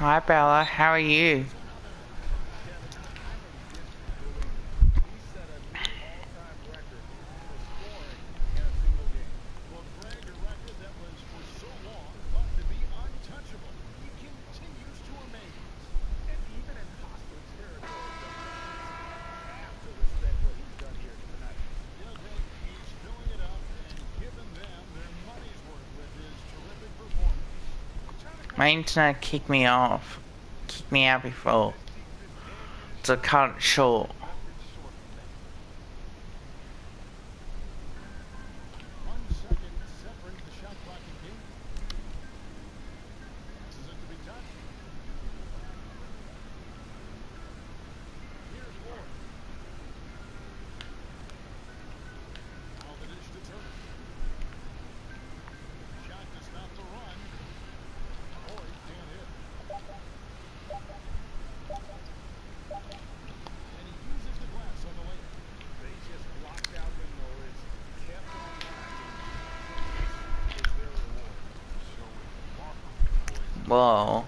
Hi Bella, how are you? My internet kicked me off. Kicked me out before. To cut it short. Whoa.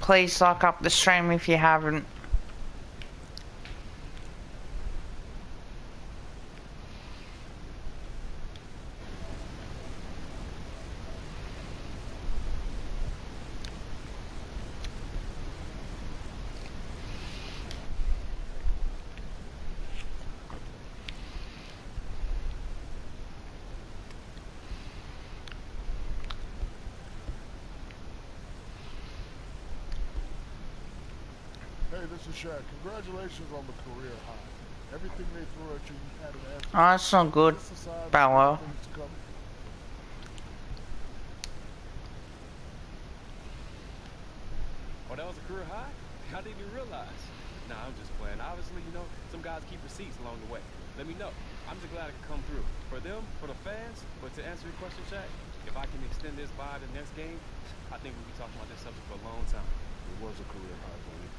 Please lock up the stream if you haven't. Hey, this is Shaq. Congratulations on the career high. Everything they threw at you, you had an answer. Oh, that's not good, Bella. Oh, that was a career high? I didn't even realize. Nah, I'm just playing. Obviously, you know, some guys keep receipts along the way. Let me know. I'm just glad I could come through. For them, for the fans, but to answer your question, Shaq, if I can extend this by the next game, I think we'll be talking about this subject for a long time. It was a career high, buddy.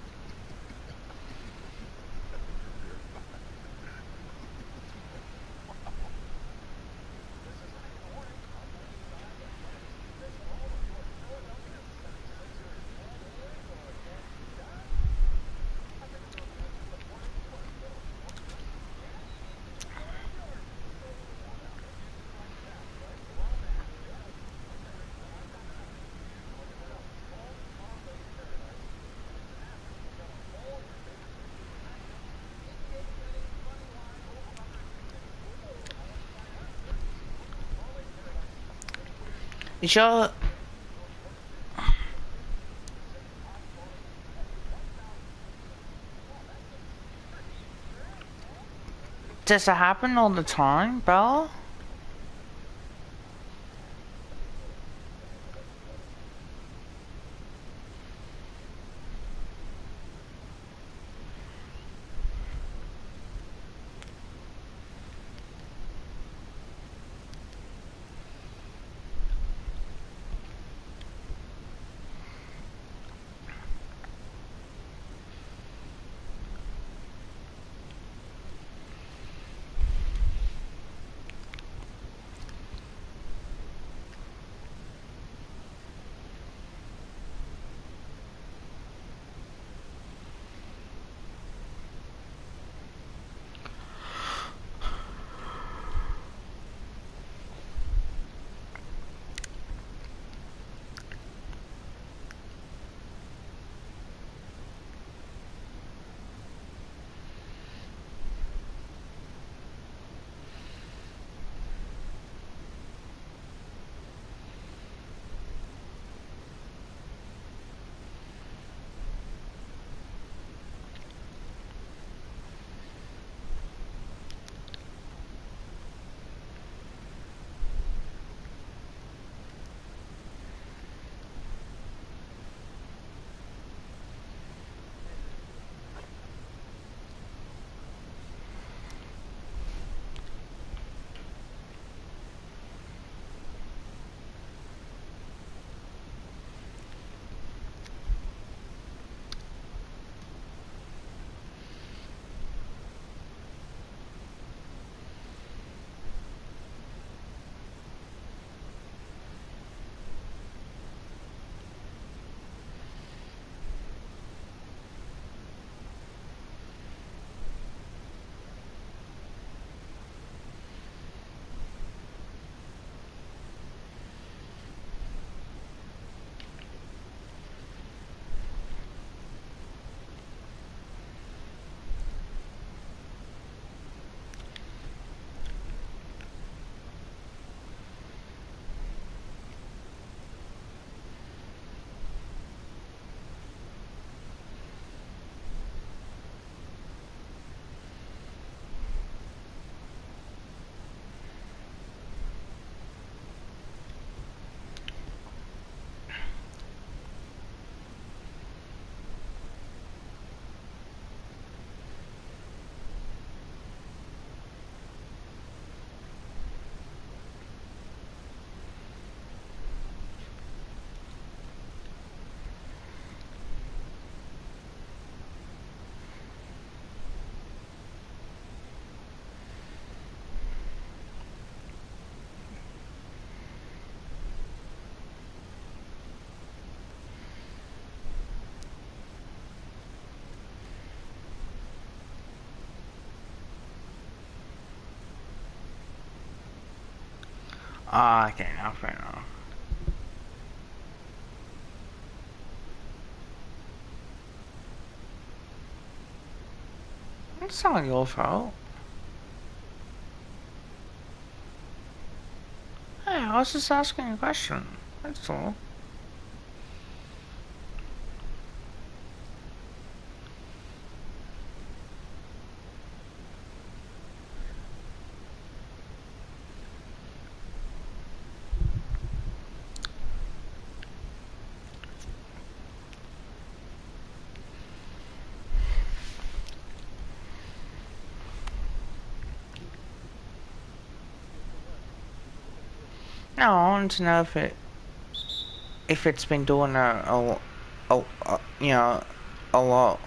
Is your... Does it happen all the time, Bella? Ah, okay, now fair enough. It's not your fault. Hey, I was just asking a question. That's all. No, I wanted to know if it's been doing you know, a lot.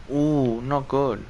Ooh, not good.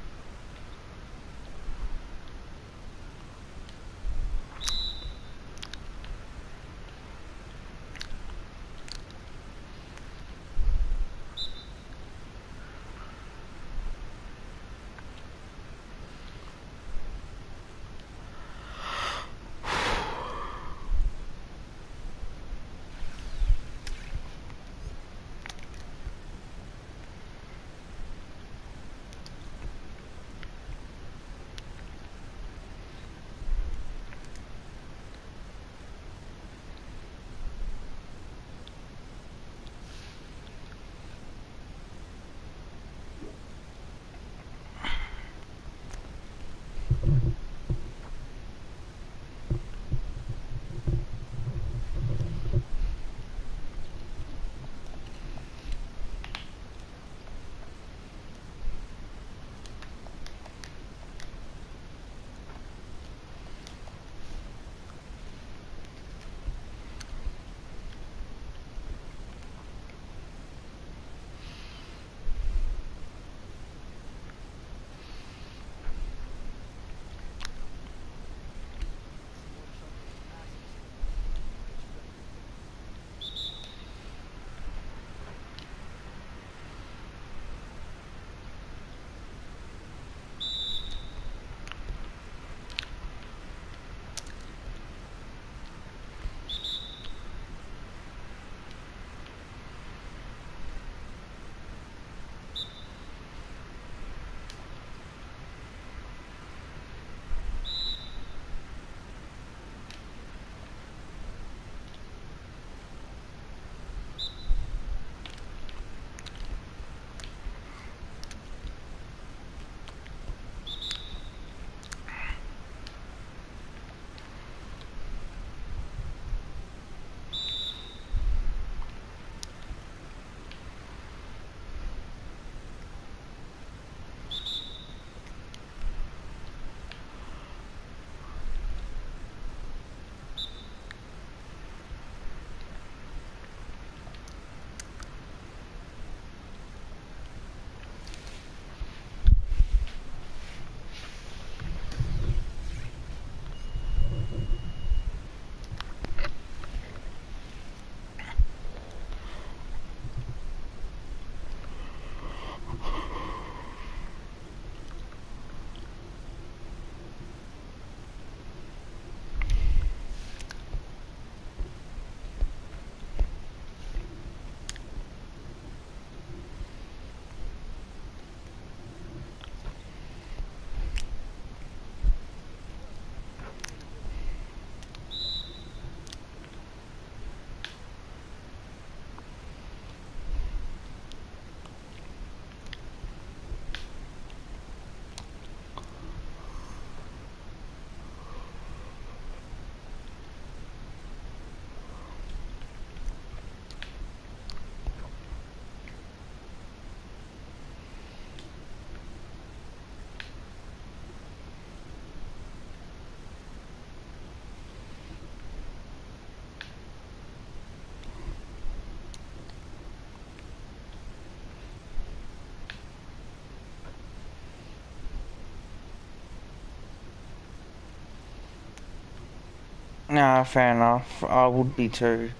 Nah, fair enough. I would be too.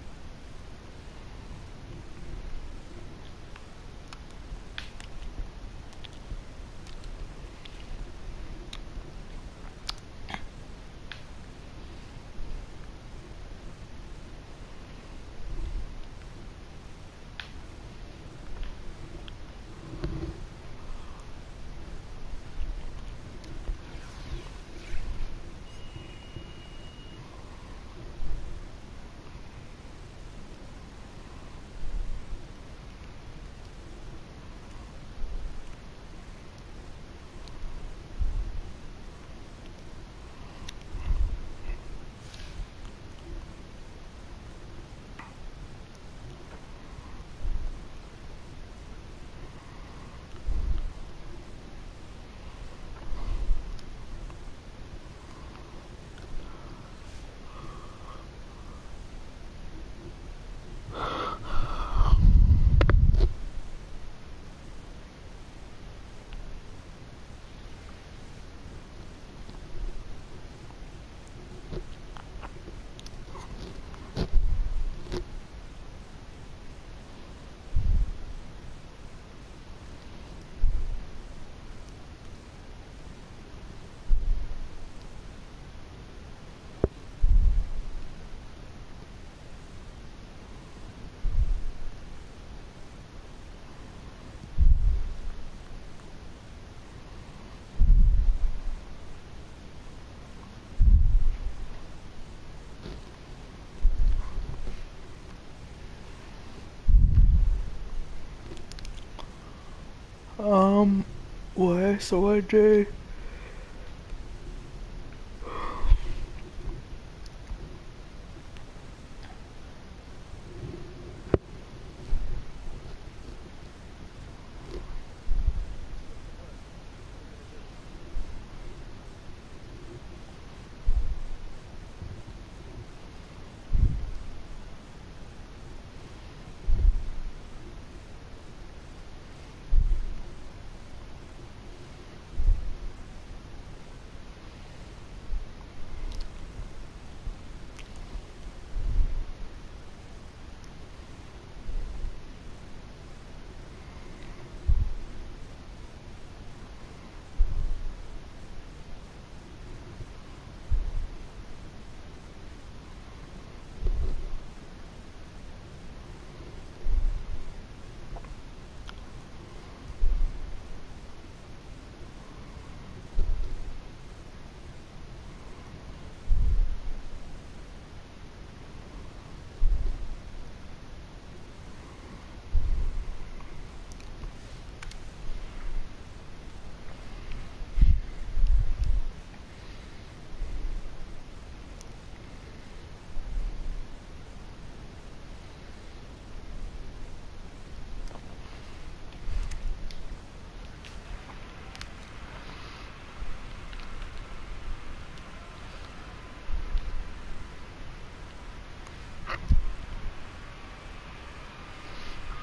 What so I do?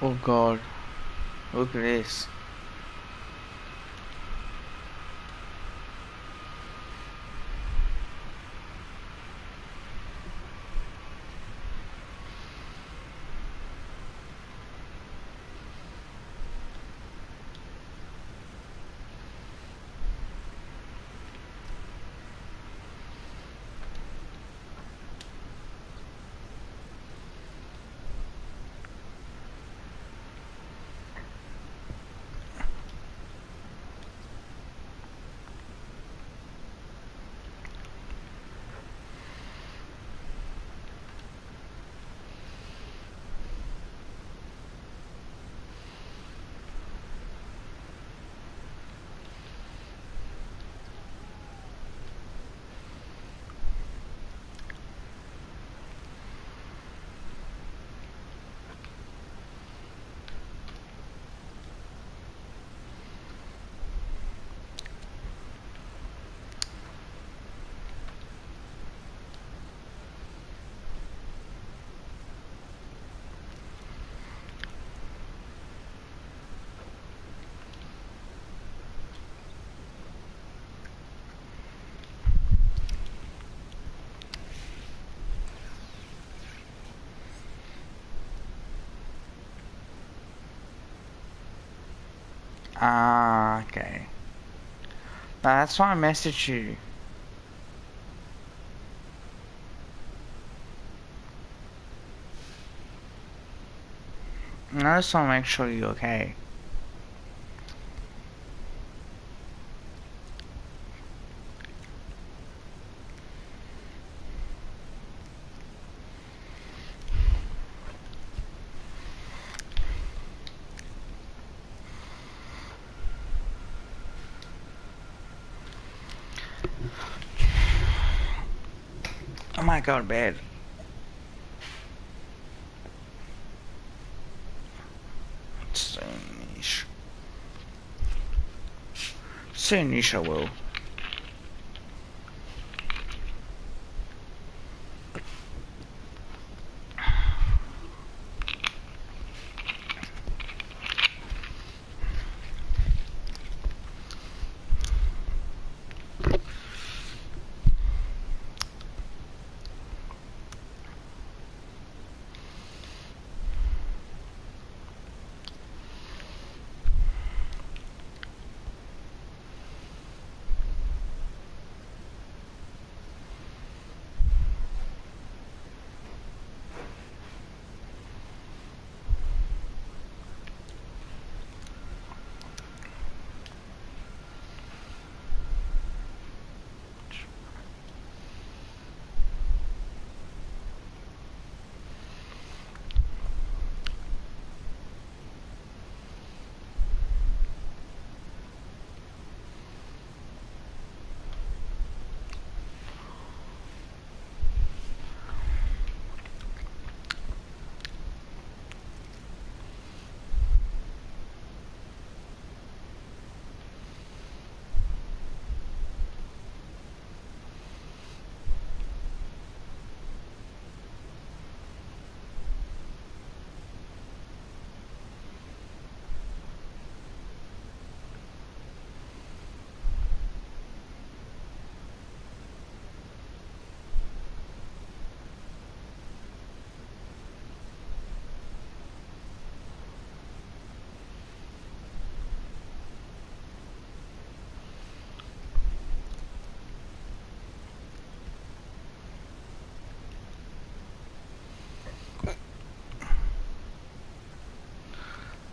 Oh god, look at this. Ah, okay. That's why I messaged you. I just want to make sure you're okay. I might go to bed. Soonish. Soonish I will.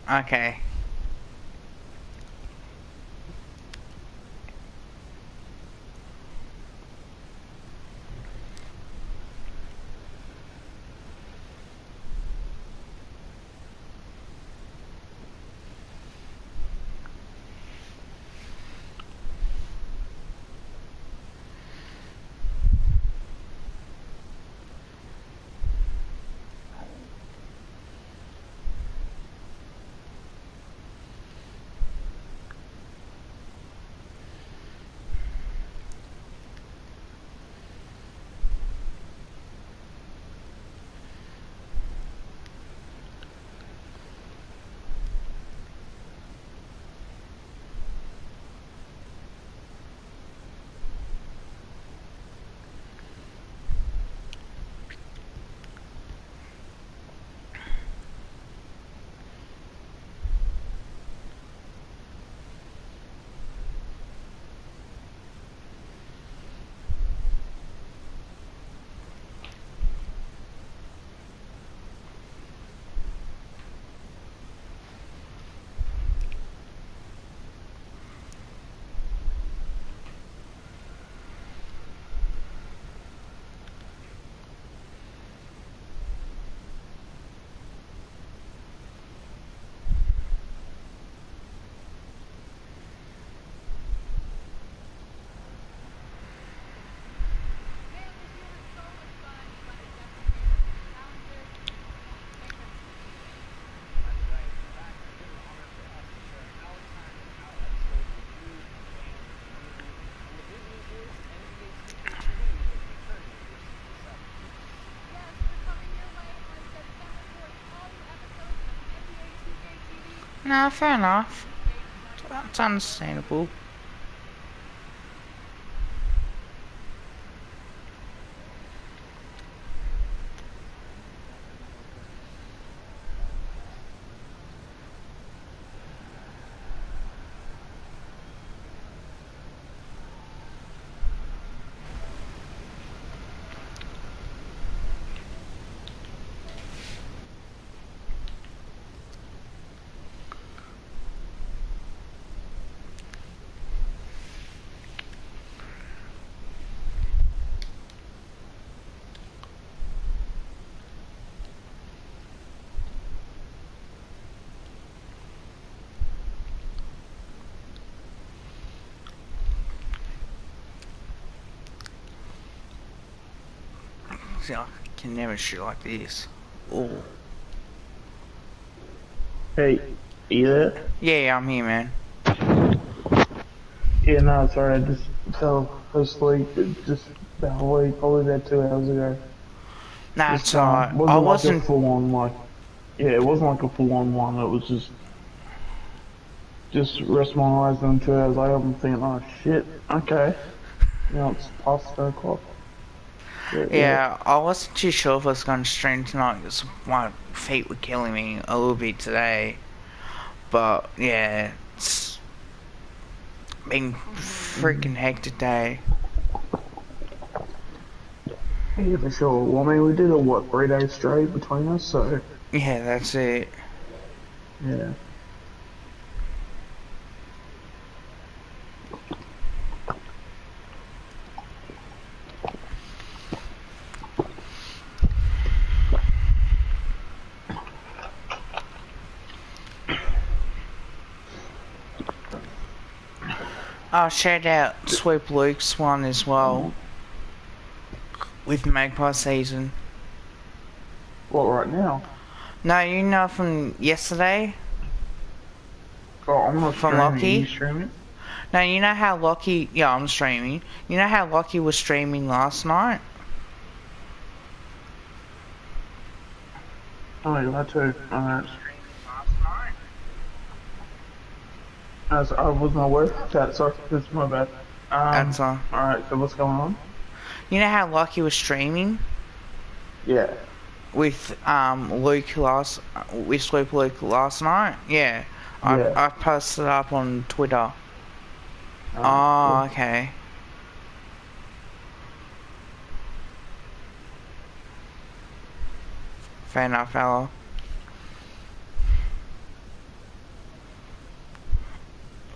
Okay. No, fair enough. That's understandable. See, I can never shoot like this. Oh. Hey, you there? Yeah, I'm here, man. Yeah, no, sorry, I just fell asleep just about a week, probably about 2 hours ago. Nah, Just, it's alright. I wasn't like a wasn't. full on, like, yeah, it wasn't like a full on one, it was just rest my eyes and 2 hours later I'm thinking, oh shit, okay. You know, it's past 10 o'clock. But yeah, Yeah, I wasn't too sure if I was going to stream tonight because my feet were killing me a little bit today. But yeah, it's been freaking hectic day. yeah, for sure. Well, I mean, we did a, what, 3 days straight between us, so, Yeah, that's it. yeah. Oh, shout out Sweep Luke's one as well with Magpie season. What, right now? No, you know from yesterday Oh, I'm not from streaming, are you Lockie. streaming? No, you know how Lockie. Yeah, I'm streaming. You know how Lockie was streaming last night. Oh, you had to, I wasn't aware of that, sorry, that's my bad. That's Alright, so what's going on? You know how Lockie was streaming Yeah. with Luke last with Sweep Luke last night? Yeah. Yeah. I posted up on Twitter. Oh, Oh, okay. Fair enough, fella.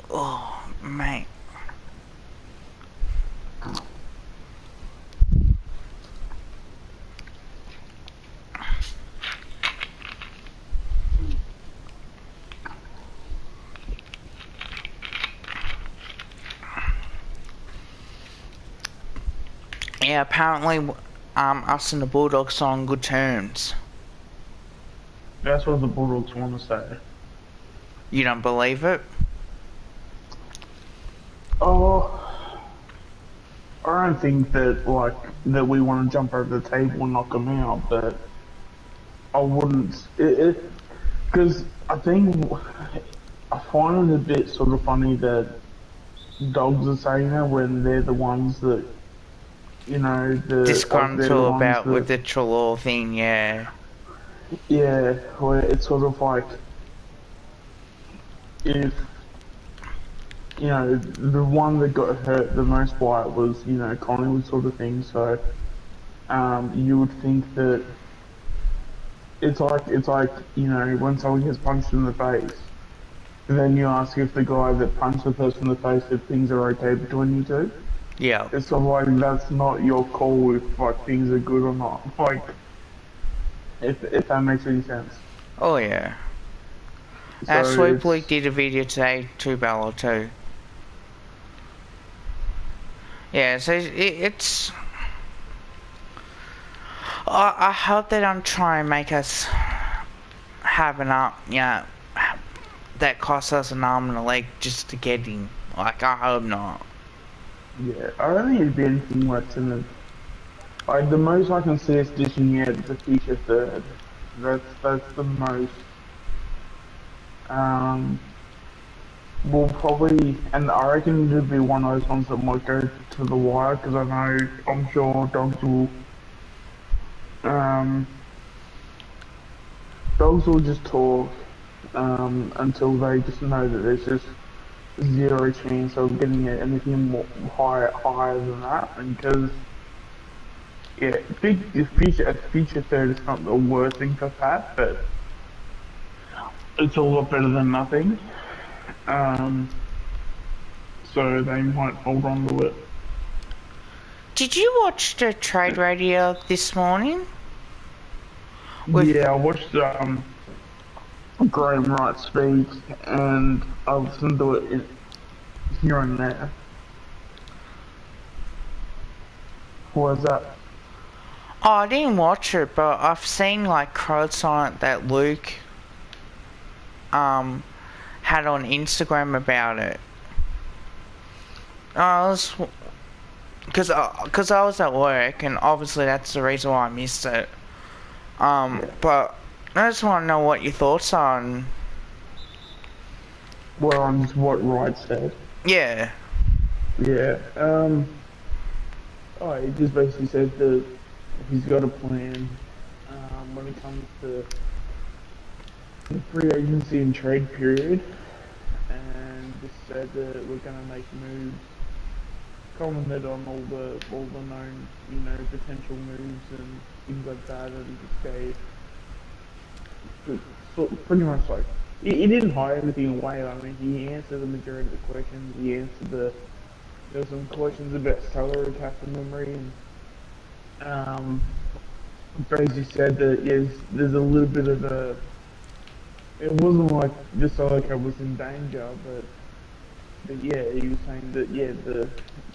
Oh, mate. Yeah, apparently, us and the Bulldogs are on good terms. that's what the Bulldogs want to say. You don't believe it? Oh, I don't think that, like, that we want to jump over the table and knock them out, but I wouldn't, because I think, I find it a bit sort of funny that Dogs are saying that when they're the ones that, you know, they're the Disgruntled ones about with that, the Trelaw thing, yeah. yeah, where it's sort of like, if, you know, the one that got hurt the most by it was, you know, Collingwood sort of thing, so, you would think that it's like, you know, when someone gets punched in the face, then you ask if the guy that punched the person in the face if things are okay between you two. Yeah. It's sort of like, that's not your call if, like, things are good or not. Like, if that makes any sense. Oh, yeah. So Sweep Luke it's, did a video today, too, Bella, too. Yeah, so it's... I hope they don't try and make us have an arm, that costs us an arm and a leg just to get him. Like, I hope not. yeah, I don't think it'd be anything worse than it. Like, the most I can see us dishing out is a future third. That's the most. We'll probably, and I reckon it'll be one of those ones that might go to the wire, because I'm sure um, dogs will just talk, until they just know that there's just zero chance of getting it anything more higher than that, because, yeah, a future third is not the worst thing for Pat, but it's a lot better than nothing. So they might hold on to it. Did you watch the trade radio this morning? Yeah, I watched Graham Wright speak, and I listened to it here and there. What was that? Oh, I didn't watch it, but I've seen like quotes on it that Luke um had on Instagram about it. I was because I was at work, and obviously that's the reason why I missed it. But I just want to know what your thoughts are on. Well, on just what Wright said. Yeah. Yeah. Oh, he just basically said that he's got a plan when it comes to the free agency and trade period, and just said that we're going to make moves, commented on all the known potential moves and things like that, and just gave pretty much like he didn't hide anything away. I mean, he answered the majority of the questions. He answered there were some questions about salary cap and memory, and Crazy said that yes, there's a little bit of a. It wasn't like the salary cap was in danger, but yeah, he was saying that yeah, the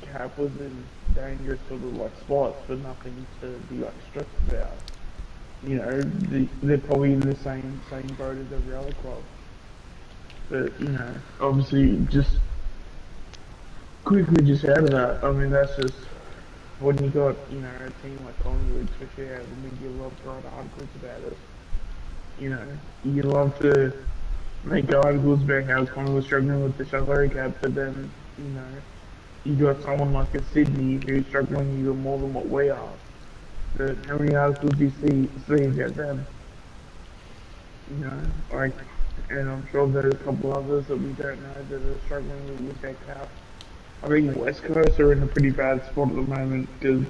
cap was in dangerous sort of like spots, but nothing to be like stressed about. They're probably in the same boat as every other club. But obviously, just quickly just out of that. I mean, that's just when you got a team like Collingwood, especially out of the media, love to write articles about it. You love to make articles about how Collingwood's struggling with the salary cap, but then you got someone like a Sydney who's struggling even more than what we are. But how many articles do you see about them? Like, and I'm sure there's a couple others that we don't know that are struggling with their cap. I think West Coast are in a pretty bad spot at the moment because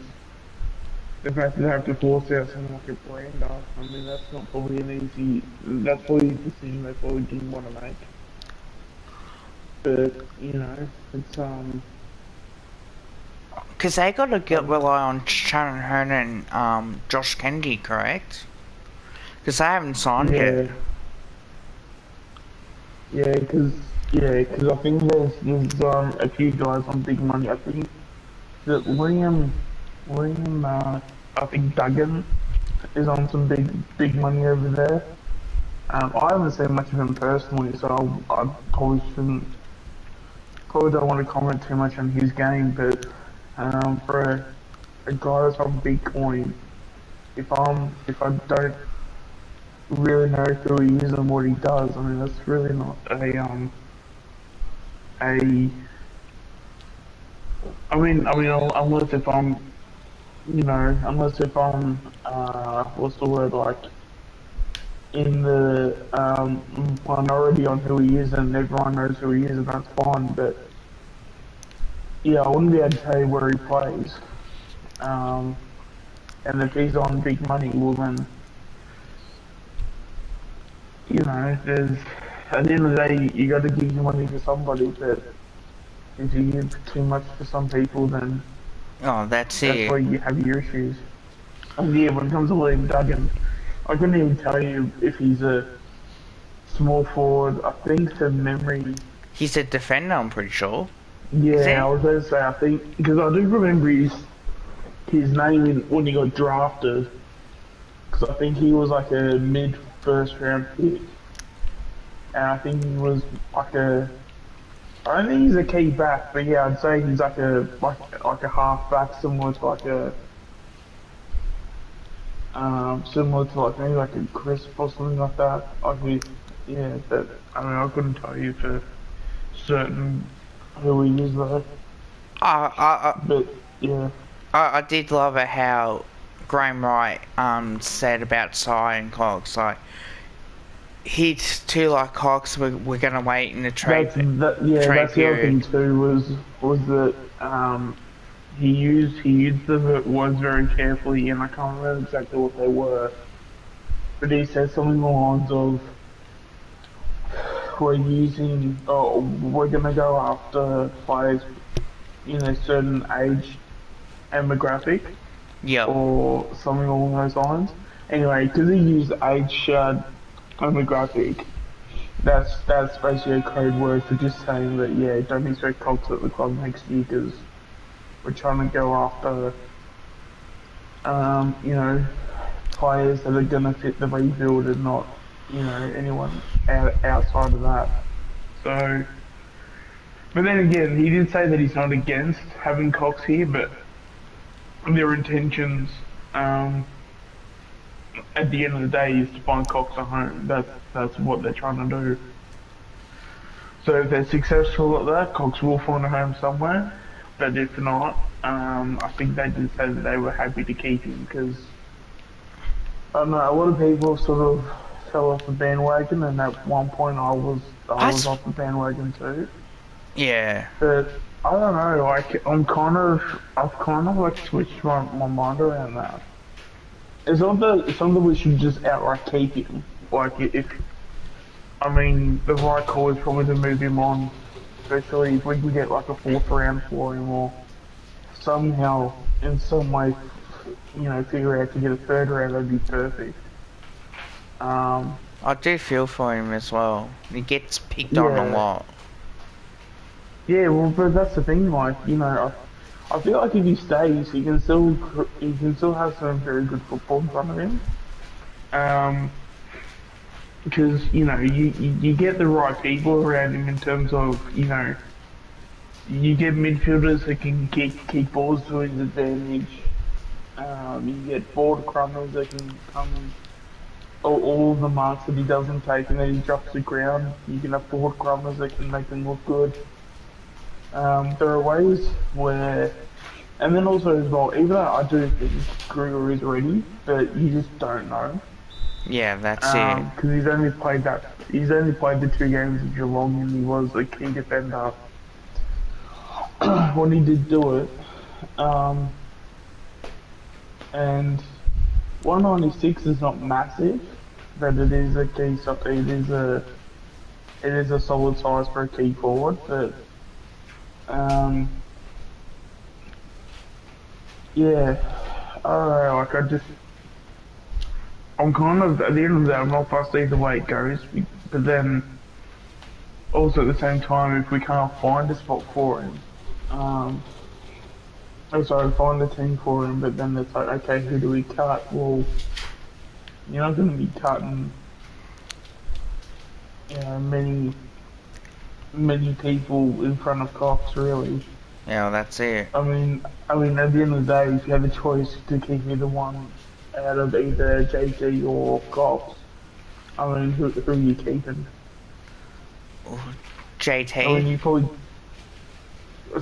the fact that they have to force out someone like a Brander, I mean, that's not probably that's probably a decision they probably didn't want to make. But, it's, Because they got to rely on Shannon Hearn and Josh Kennedy, correct? Because they haven't signed yet. Yeah, because I think there's a few guys on big money. I think that I think Duggan is on some big money over there. I haven't seen much of him personally, so I probably don't want to comment too much on his game. But for a guy that's on Bitcoin, if I don't really know who he is and what he does, I mean that's really not unless if I'm what's the word, like in the minority on who he is and everyone knows who he is, and that's fine, but yeah, I wouldn't be able to tell you where he plays. And if he's on big money, well then, there's, at the end of the day, you got to give your money to somebody, but if you give too much to some people, then Oh, that's that's where it. you have your issues. And yeah, when it comes to Liam Duggan, I couldn't even tell you if he's a small forward. I think from memory, He's a defender, I'm pretty sure. Is yeah, he? I was going to say, I think, because I do remember his name when he got drafted, because I think he was like a mid first round pick, and I think he was like I don't think he's a key back, but yeah, I'd say he's like a half back, similar to like maybe like a Crisp or something like that. Yeah, but I mean I couldn't tell you for certain who he is though. I, I, But yeah, I did love it how Graham Wright said about Sy and Cox, like, he's too like Cox, we're gonna wait in the trade trade that's the other thing period. too was that he used the words very carefully, and I can't remember exactly what they were, but he said something along the lines of we're gonna go after players in a certain age demographic Yep. or something along those lines. Anyway, because he used age demographic, that's basically a code word for just saying that yeah, don't expect Colts at the club next year because we're trying to go after You know, players that are gonna fit the rebuild and not, you know, anyone outside of that. So, but then again, he did say that he's not against having Cox here, but their intentions, at the end of the day, is to find Cox a home. That's what they're trying to do. So if they're successful at that, Cox will find a home somewhere. But if not, I think they did say that they were happy to keep him because I don't know, a lot of people sort of fell off the bandwagon, and at one point I was That's off the bandwagon too. yeah. But I don't know, like I've kind of like switched my mind around that. It's not that we should just outright keep him. Like if I mean the right call is probably to move him on, especially if we can get like a fourth round for him or somehow in some way, you know, figure out to get a third round. That'd be perfect. Um, I do feel for him as well. He gets picked on a yeah, lot. yeah. Well, but that's the thing. Like, you know, I feel like if he stays, he can still have some very good football in front of him. Um, because you know you get the right people around him in terms of you know you get midfielders that can kick balls to his advantage. You get forward crummers that can come all of the marks that he doesn't take and then he drops the ground. You can have forward crummers that can make them look good. There are ways where, and then also as well, even though I do think Kruger is ready, but you just don't know. Yeah, that's it. Because he's only played the 2 games of Geelong and he was a key defender when he did do it. Um, and 196 is not massive, but it is a key. It is a solid size for a key forward. But yeah, I don't know. Like I'm kind of at the end of the day, I'm not fussed either way it goes. But then also at the same time, if we can't find a spot for him, sorry, find a team for him, but then it's like, okay, who do we cut? Well, you're not going to be cutting, you know, many people in front of Cox, really. Yeah, that's it. I mean, at the end of the day, if you have a choice to keep either one out of either JT or Cox, I mean, who are you keeping? I mean, JT? you probably.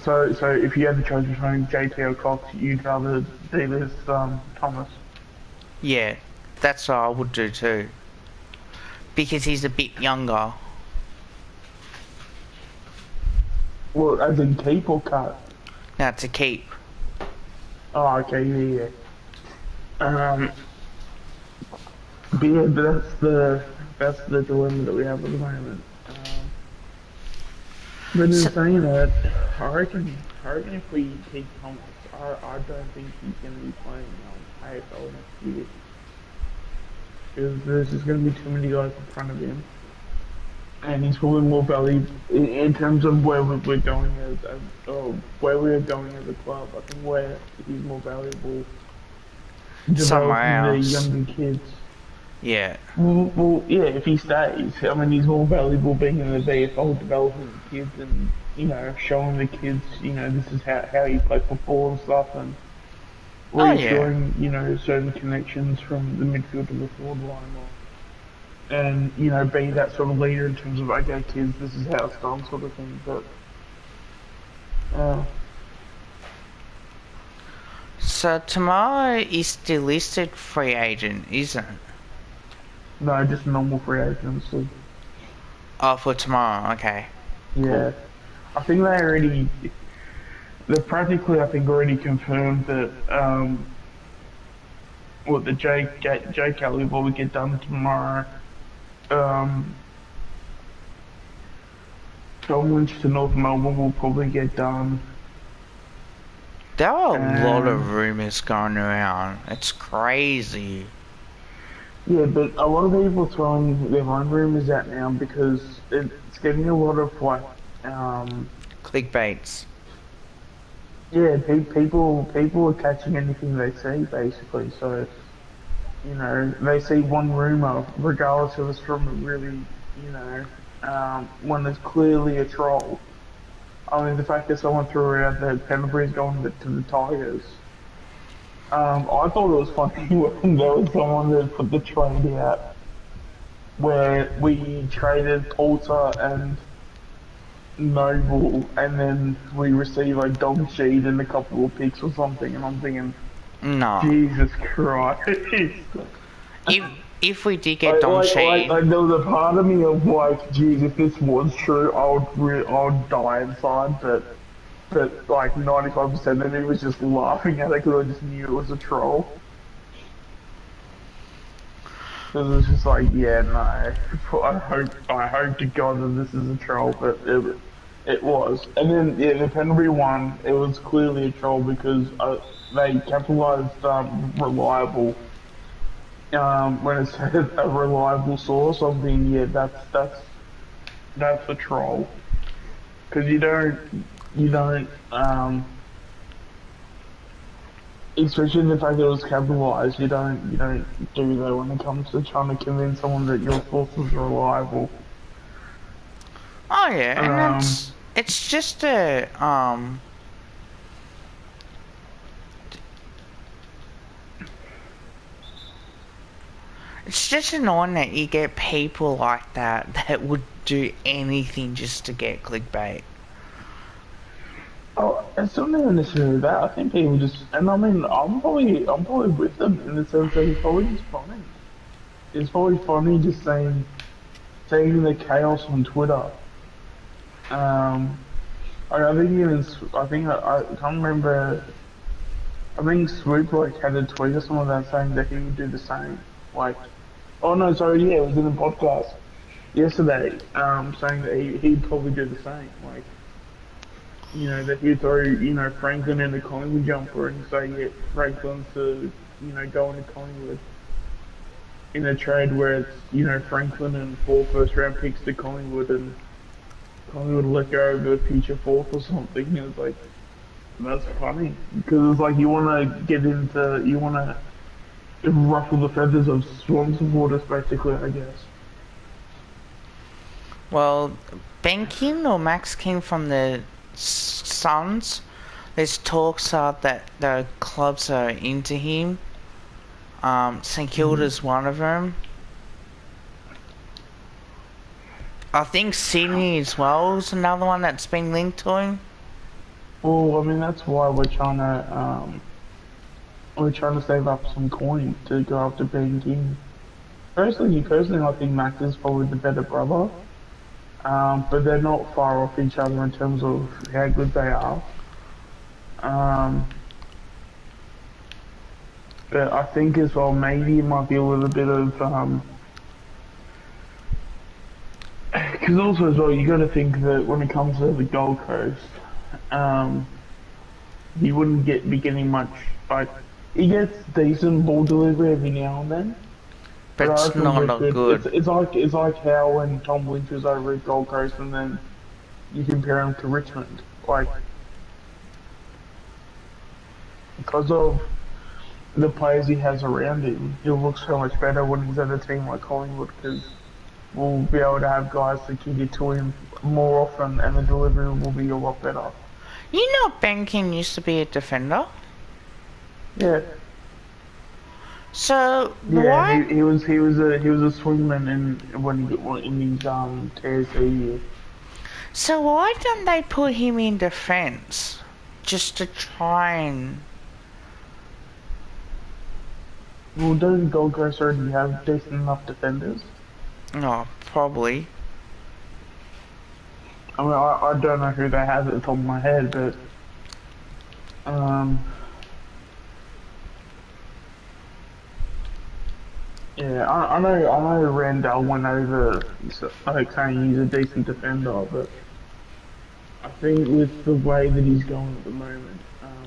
So if you had the choice between JT or Cox, you'd rather delist Thomas. Yeah, that's what I would do too. Because he's a bit younger. Well, as in keep or cut? Now to keep. Oh, okay, yeah, yeah. But yeah, but that's the dilemma that we have at the moment. But in So, saying that, I reckon if we keep Thomas, I don't think he's going to be playing AFL next year. Because there's just going to be too many guys in front of him. And he's probably more valuable in terms of where we're going or where we're going as a club. I think where he's more valuable somewhere developing the else. younger kids. Yeah. Well, yeah, if he stays, I mean, he's more valuable being in the VFL developing the kids and, you know, showing the kids, you know, this is how you play football and stuff and Oh yeah. reassuring, you know, certain connections from the midfield to the forward line and, you know, be that sort of leader in terms of, okay, kids, this is how it's done sort of thing. But, uh, So tomorrow is still listed free agent, isn't it? no, just normal free agency. Oh, for tomorrow, okay. Yeah. I think they practically, I think, already confirmed that, what the J Kelly will get done tomorrow. Um, Tom Lynch to North Melbourne will probably get done. There are a lot And of rumours going around. It's crazy. yeah, but a lot of people throwing their own rumours out now because it's getting a lot of like, Clickbaits. yeah, people are catching anything they see basically. So they see one rumor, regardless if it's from a really, when it's clearly a troll. I mean, the fact that someone threw out that Pendlebury's going to the Tigers. I thought it was funny when there was someone that put the trade out where we traded Porter and Noble, and then we received like dog shit and a couple of picks or something, and I'm thinking, No. Jesus Christ. If if we did get Like, Dom like, like, Sheen, like, there was a part of me of like, geez, if this was true, I would die inside. But like 95% of me was just laughing at it because I just knew it was a troll. Because it was just like, yeah, no. I hope to God that this is a troll, but it was. And then yeah, the penalty one, it was clearly a troll because they capitalized reliable. When it said a reliable source, I'm thinking, yeah, that's a troll. Because you don't, especially the fact that it was capitalized, you don't do that when it comes to trying to convince someone that your source is reliable. oh yeah, and Um, it's just a it's just annoying that you get people like that that would do anything just to get clickbait. oh, it's not even necessarily that. I think people just, and I mean, I'm probably with them in the sense that it's probably just funny. It's probably funny just saying the chaos on Twitter. Um, I think even I think I can't remember. I think Swoop like had a tweet or something like that saying that he would do the same. Like, oh no, sorry, yeah, it was in the podcast yesterday. Saying that he'd probably do the same. Like, that he'd throw Franklin in the Collingwood jumper and say yeah, Franklin's to go into Collingwood in a trade where it's Franklin and 4 first round picks to Collingwood and Collingwood let go of a future fourth or something. And it's like that's funny because it's like you want to ruffle the feathers of Swan supporters, basically. I guess. Well, Ben King or Max King from the Suns, there's talks that the clubs are into him. St Kilda's one of them. I think Sydney as well is another one that's been linked to him. Well, I mean that's why we're trying to save up some coin to go after Ben King. Personally, I think Max is probably the better brother. But they're not far off each other in terms of how good they are. Um, but I think as well, maybe it might be a little bit of, because also as well, you got to think that when it comes to the Gold Coast, um, he wouldn't be getting much, like, he gets decent ball delivery every now and then. But But I it's reckon not with a the, good. it's like how when Tom Lynch was over at Gold Coast and then you compare him to Richmond, like, because of the players he has around him, he'll look so much better when he's at a team like Collingwood because we'll be able to have guys that can get to him more often and the delivery will be a lot better. You know, Ben King used to be a defender. Yeah, So yeah. why? He was a swingman in his TSC year. So why don't they put him in defence just to try and? Well, don't Gold Coast already have decent enough defenders? Oh, probably. I mean, I don't know who they have at the top of my head, but um, yeah, I know Randall went over, like saying he's a decent defender, but I think with the way that he's going at the moment,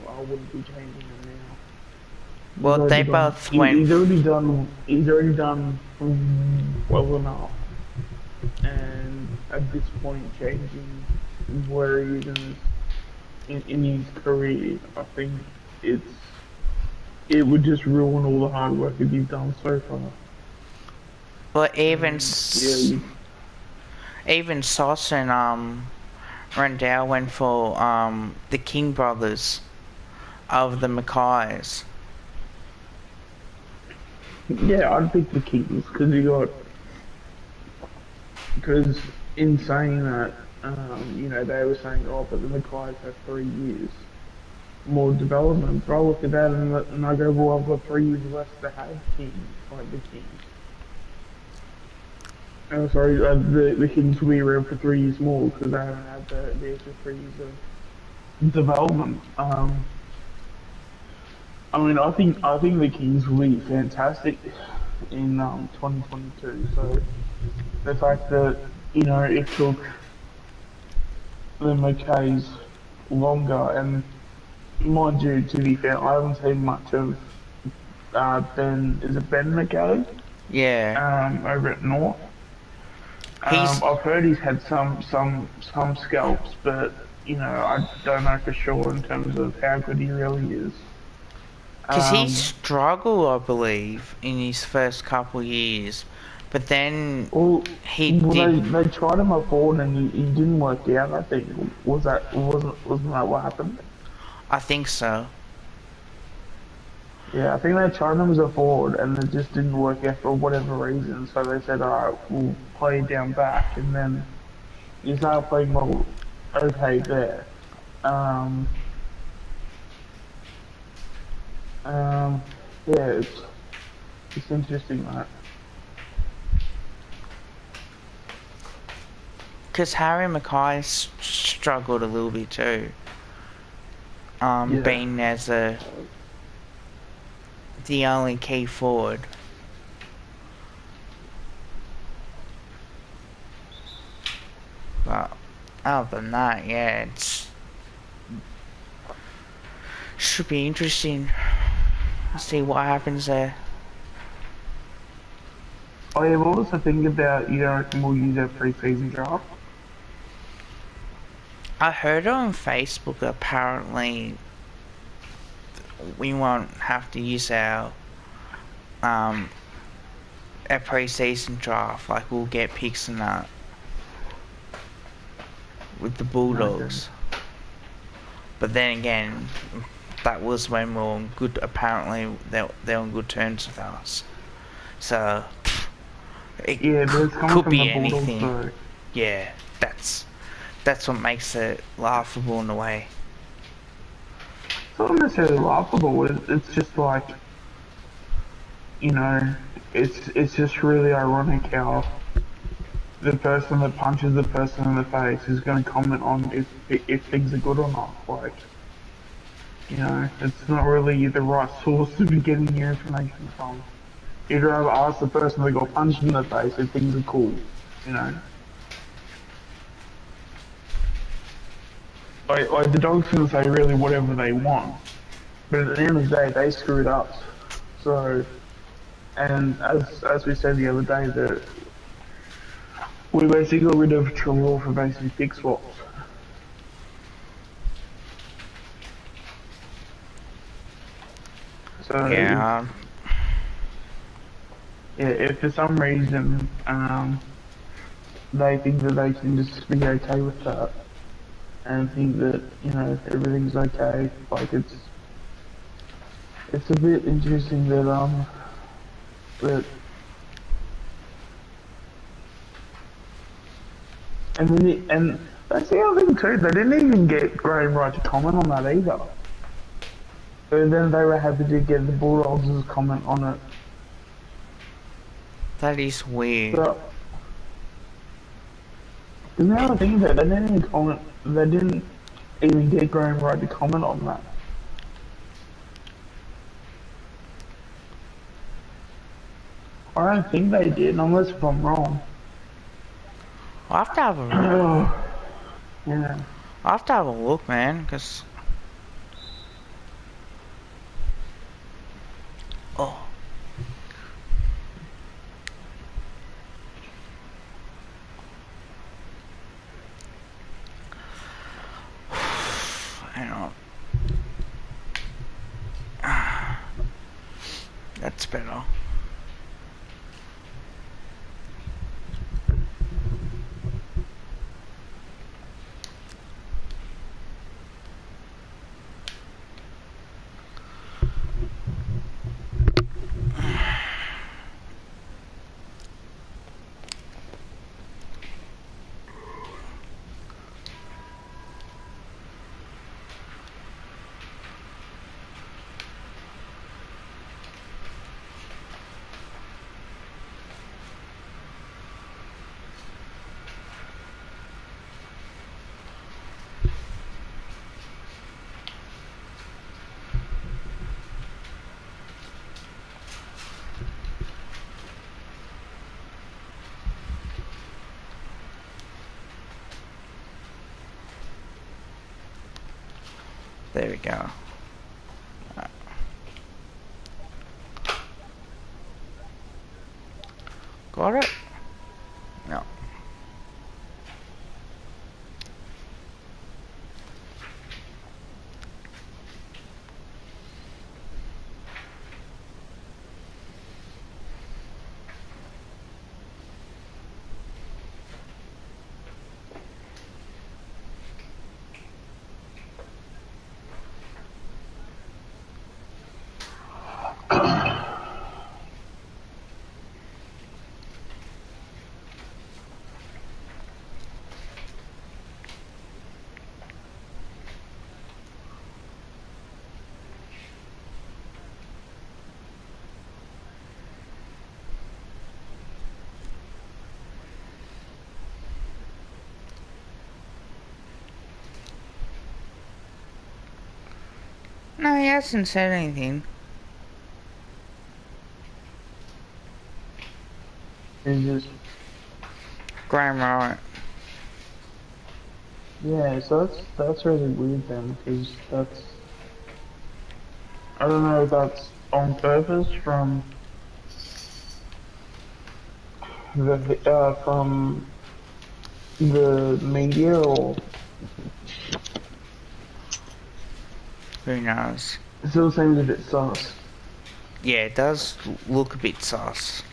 I wouldn't be changing him now. Well, they both went. He's already done well enough, and at this point, changing where he is in in his career. I think it would just ruin all the hard work that he's done so far. But And yeah, even Sauce and Rendell went for the King brothers of the Mackays. yeah, I'd pick the Kings because in saying that, you know, they were saying, oh, but the Mackay's have 3 years more development. But I look at that and I go, well, I've got 3 years less to have Kings, like the Kings. Oh, sorry, the Kings will be around for 3 years more because they haven't had the extra 3 years of development. I mean, I think the Kings will be fantastic in 2022. So the fact that it took the McKays longer, and mind you, to be fair, I haven't seen much of Ben. Is it Ben McKay? Yeah, Over at North. he's I've heard he's had some scalps, but I don't know for sure in terms of how good he really is. because he Um, struggled, I believe, in his first couple years, but then well, he well, did. they tried him at forward and he didn't work out. I think wasn't that what happened? I think so. Yeah, I think they tried him as a forward and it just didn't work out for whatever reason. So they said, all right, we'll play down back, and then he started playing well, okay there. Um, um, yeah, it's interesting that. Because Harry Mackay struggled a little bit too. Yeah, Being as the only key forward. But other than that, yeah, it's should be interesting. See what happens there. oh yeah, what was the thing about reckon we'll use our pre-season draft? I heard on Facebook apparently we won't have to use our pre-season draft. Like we'll get picks and that with the Okay. Bulldogs. But then again, that was when we were on good. Apparently, they're on good terms with us. So it Yeah, but it's coming could from the be Bulldogs, anything. so Yeah, that's what makes it laughable in a way. it's not necessarily laughable. It's just like you know, it's just really ironic how the person that punches the person in the face is going to comment on if things are good or not. Like, it's not really the right source to be getting your information from. You'd rather ask the person that got punched in the face if things are cool, you know. Like the dogs can say really whatever they want, but at the end of the day, they screwed us. So, and as we said the other day, that we basically got rid of Trelaw for basically pick swaps. So, Yeah, if for some reason they think that they can just be okay with that and think that everything's okay, like it's a bit interesting that and that's the other thing too. They didn't even get Graham Wright to comment on that either. So then they were happy to get the Bulldogs' comment on it. that is weird. So, because now I think that they didn't even comment. They didn't even get Graham Wright to comment on that. I don't think they did, unless if I'm wrong. I'll have to have a Yeah. I'll have to have a look, man. Cause oh. That's better. There we go. Got it? No. No, he hasn't said anything. It's just, Graham Wright. yeah, so that's really weird then, because that's, I don't know if that's on purpose from the media, or Who knows? it still seems a bit sus. Yeah, it does look a bit sus.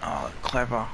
Oh, clever.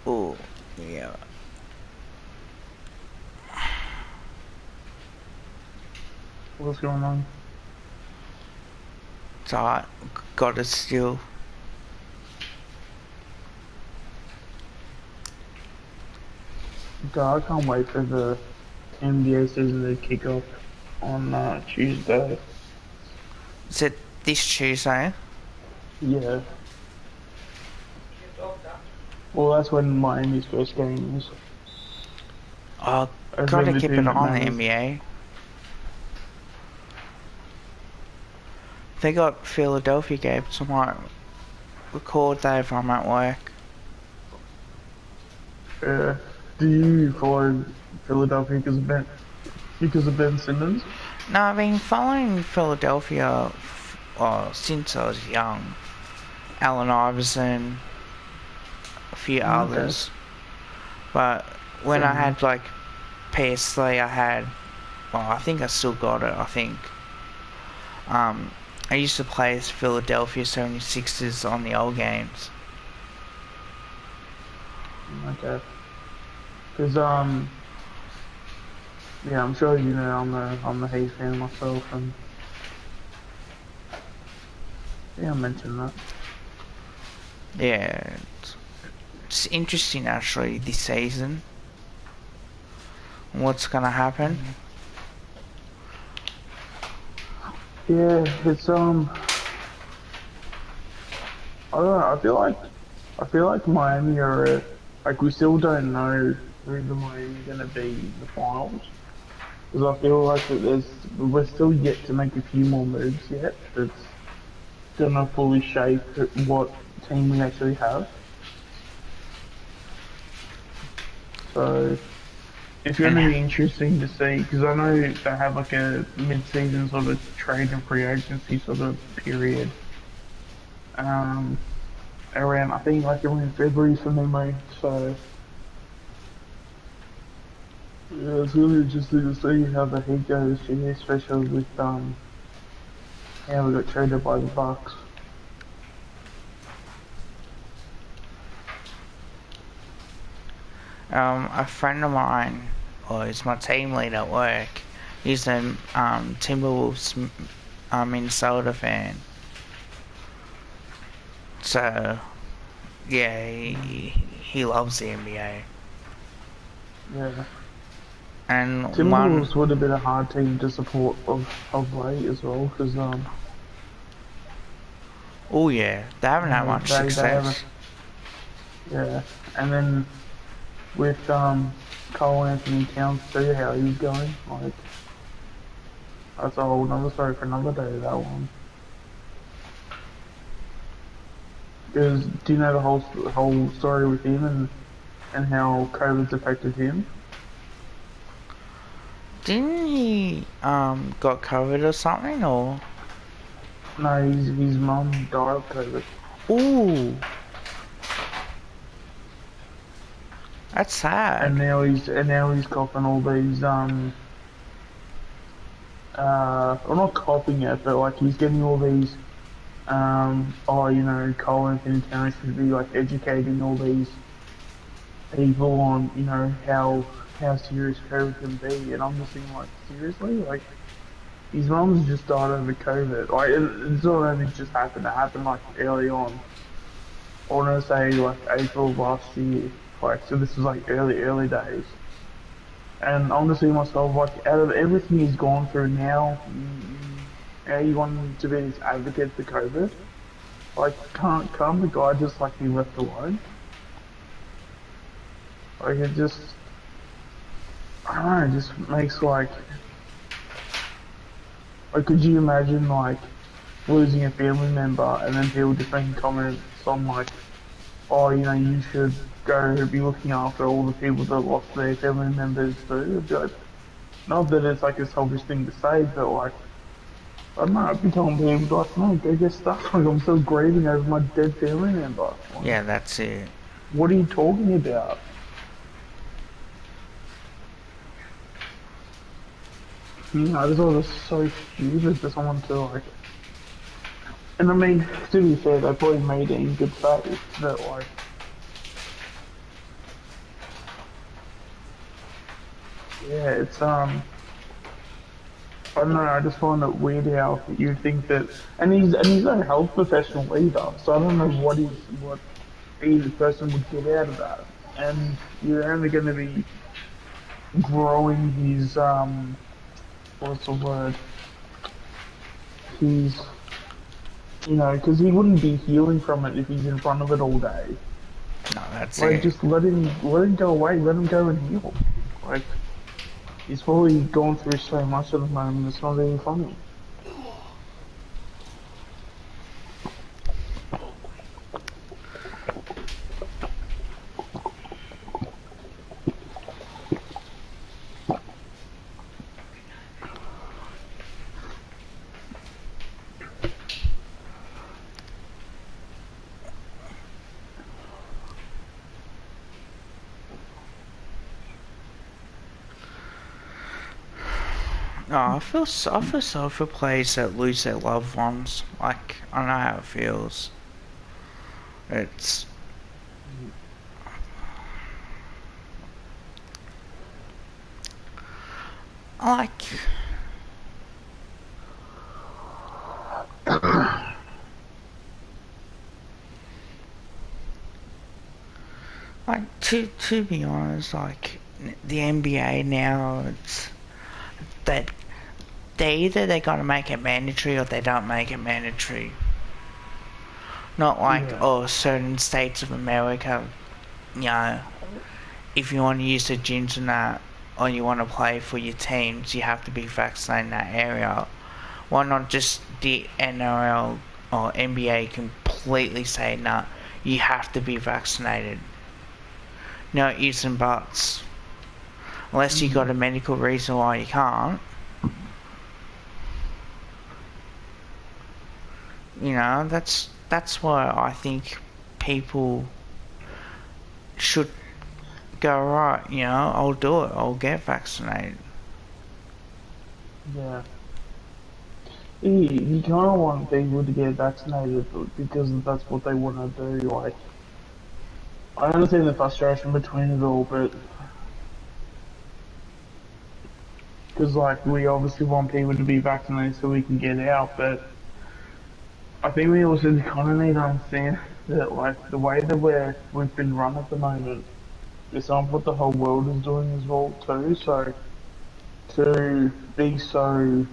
Oh, yeah. What's going on? It's alright. Got it still. God, I can't wait for the NBA season to kick off on Tuesday. Is it this Tuesday? Yeah. Well, that's when Miami's first game is. Oh, That's the gotta only keep it team that on the matters. NBA. They got Philadelphia game tomorrow. Record that if I'm at work. Do you follow Philadelphia because of Ben Simmons? No, I've been following Philadelphia since I was young. Allen Iverson, a few Okay. others. But when I Same here. had like PS3, I had, well, I think I still got it, I think. I used to play as Philadelphia 76ers on the old games. Okay. Because yeah, I'm sure you know I'm a Heat fan myself, and yeah, I mentioned that. Yeah, it's interesting actually this season. What's gonna happen? Yeah, it's I don't know. I feel like Miami are like we still don't know who the Miami gonna be in the finals. Because I feel like that we're still yet to make a few more moves yet. That's gonna fully shape what team we actually have. So it's going And to be interesting to see because I know they have like a mid-season sort of trade and free agency sort of period. Um, Around I think like around February from memory. So yeah, it's really interesting to see how the Heat goes this year, especially with how we got traded by the Bucks. a friend of mine, or he's my team lead at work, he's a Timberwolves Minnesota fan. So yeah, he loves the NBA. Yeah. And one, Timberwolves would have been a hard team to support of late as well because oh yeah, they haven't had much they haven't, success. yeah, and then with Cole Anthony Towns too, how he's going, like that's a whole another story for another day, that one. Because do you know the whole story with him and how COVID's affected him? Didn't he got COVID or something? Or No, his mum died of COVID, ooh, that's sad. and now he's coughing all these well not coughing it, but like he's getting all these oh, you know, Cole Anthony Towns should be like educating all these people on, you know, how serious COVID can be, and I'm just thinking like, seriously, like his mum's just died over COVID. Like it's not only just happened; it happened like early on. I want to say like April of last year. Like so, this was like early days. And I'm just thinking to myself like, out of everything he's gone through now, now you want him to be this advocate for COVID. Like, can't the guy just like be left alone? Like it just, I don't know, it just makes like, could you imagine like losing a family member and then people just making comments on like, oh, you know, you should go be looking after all the people that lost their family members too. It'd be like, not that it's like a selfish thing to say, but like, don't know, I'd be telling people, like, no, go get stuff. Like, I'm still grieving over my dead family member. Like, Yeah, that's it. what are you talking about? I just thought it was so stupid for someone to, like, and I mean, to be fair, they probably made it in good faith, but, like, yeah, I don't know, I just find it weird how you think that, and he's no health professional either, so I don't know what either person would get out of that. And you're only going to be growing his, what's the word? His, because he wouldn't be healing from it if he's in front of it all day. No, that's Like, it. just let him go away, let him go and heal. Like, he's probably gone through so much at the moment, it's not even funny. No, I feel sorry for players that lose their loved ones. Like, I know how it feels. It's like, to be honest, like the NBA now, it's that they're gonna make it mandatory or they don't make it mandatory. Not like, Yeah, oh, certain states of America, you know, if you want to use the gyms and that, or you want to play for your teams, you have to be vaccinated in that area. Why not just the NRL or NBA completely say, no, you have to be vaccinated? No ifs and buts. Unless you got a medical reason why you can't. That's why I think people should go, right, I'll do it. I'll get vaccinated. yeah. You kind of want people to get vaccinated because that's what they want to do. Like, I understand the frustration between it all, but because like we obviously want people to be vaccinated so we can get out, but I think we also kind of need to understand that like the way that we've been run at the moment is not what the whole world is doing as well too. So to be so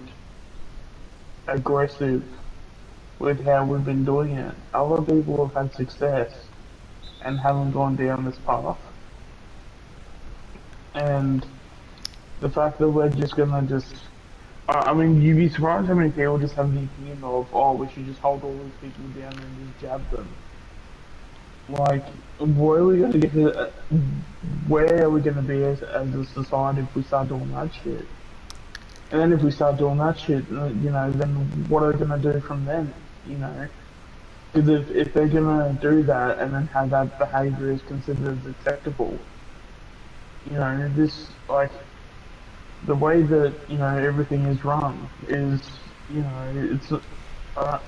aggressive with how we've been doing it, other people have had success and haven't gone down this path, and the fact that we're just gonna I mean, you'd be surprised how many people just have the opinion of, oh, we should just hold all these people down and just jab them. Like, where are we gonna get to, where are we gonna be as a society if we start doing that shit? And then if we start doing that shit, then what are they gonna do from then? You know? Because if they're gonna do that and then have that behaviour is considered as acceptable, this, like, the way that everything is run is it's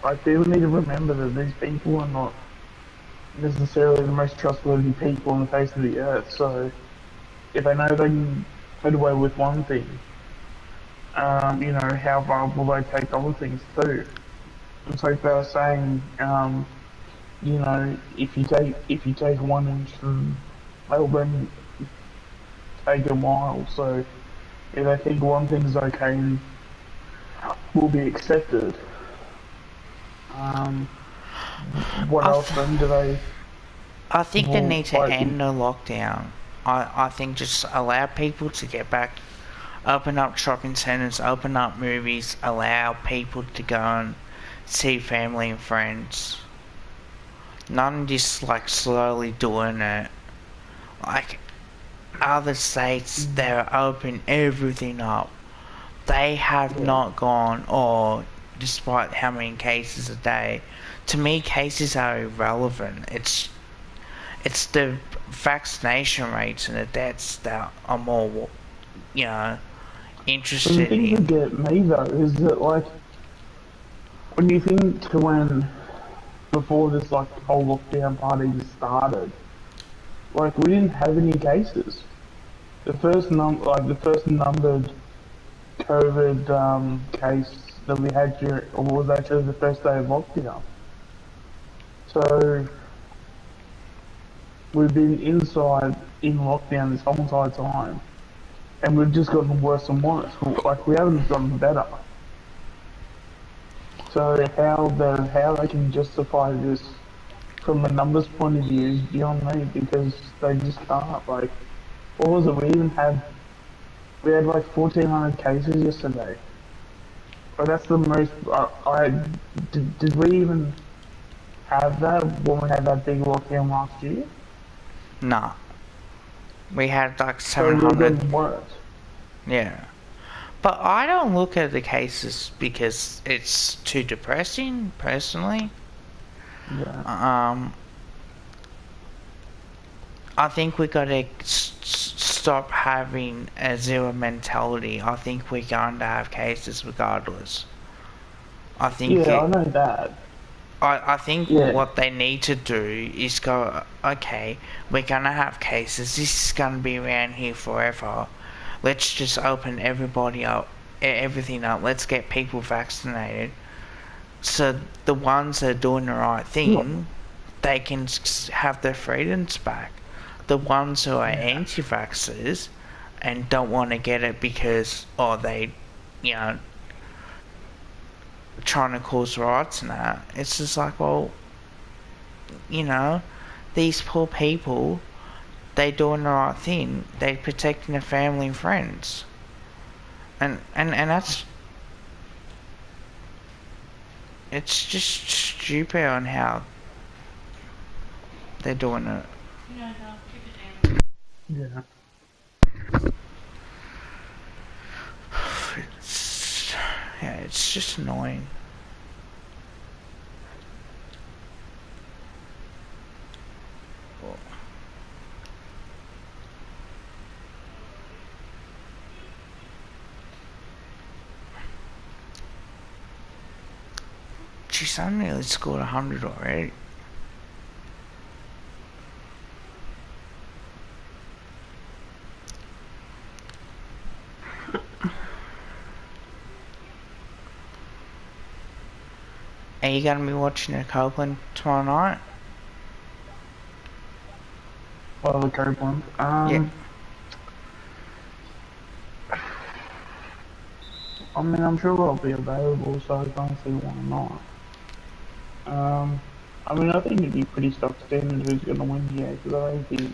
like people need to remember that these people are not necessarily the most trustworthy people on the face of the earth. So if they know they can get away with one thing, how far will they take other things too? It's like they were saying, if you take 1 inch from Melbourne, take a mile. So if they think one thing's okay, will be accepted. Um, what I, else th- then do they? I think they Well, need to like, end the lockdown. I think just allow people to get back, open up shopping centres, open up movies, allow people to go and see family and friends. None just like slowly doing it. Like other states, they're open everything up. They have yeah, not gone, oh, despite how many cases a day. To me, cases are irrelevant. It's the vaccination rates and the deaths that are more, you know, But the interested thing that in. get me though is that like when you think to when before this like whole lockdown party just started, like we didn't have any cases. The first numbered COVID case that we had during was actually the first day of lockdown. So we've been inside in lockdown this whole entire time, and we've just gotten worse and worse. Like we haven't gotten better. So how they can justify this from a numbers point of view is beyond me because they just can't. Like what was it? We had like 1,400 cases yesterday. But that's the most. Did we even have that when we had that big lockdown last year? Nah, we had like So we've 700. gotten worse. Yeah. But I don't look at the cases because it's too depressing, personally. Yeah. I think we gotta stop having a zero mentality. I think we're going to have cases regardless. I think Yeah, it. I know that. I think Yeah. what they need to do is go, okay, we're gonna have cases. This is gonna be around here forever. Let's just open everybody up, everything up. Let's get people vaccinated. So the ones that are doing the right Yeah. thing, they can have their freedoms back. The ones who are Yeah. anti-vaxxers and don't want to get it because, oh, they, you know, trying to cause riots and that. It's just like, well, you know, these poor people, they doing the right thing. They protecting their family and friends. And that's, it's just stupid on how they're doing it. Yeah. It's, yeah, it's just annoying. Geez, I nearly scored 100 already. Are you gonna be watching the Copeland tomorrow night? Well, the Copeland. Yeah. I mean, I'm sure I'll be available, so I can't see why not. I mean, I think it'd be pretty stock standard who's going to win here, because I don't think,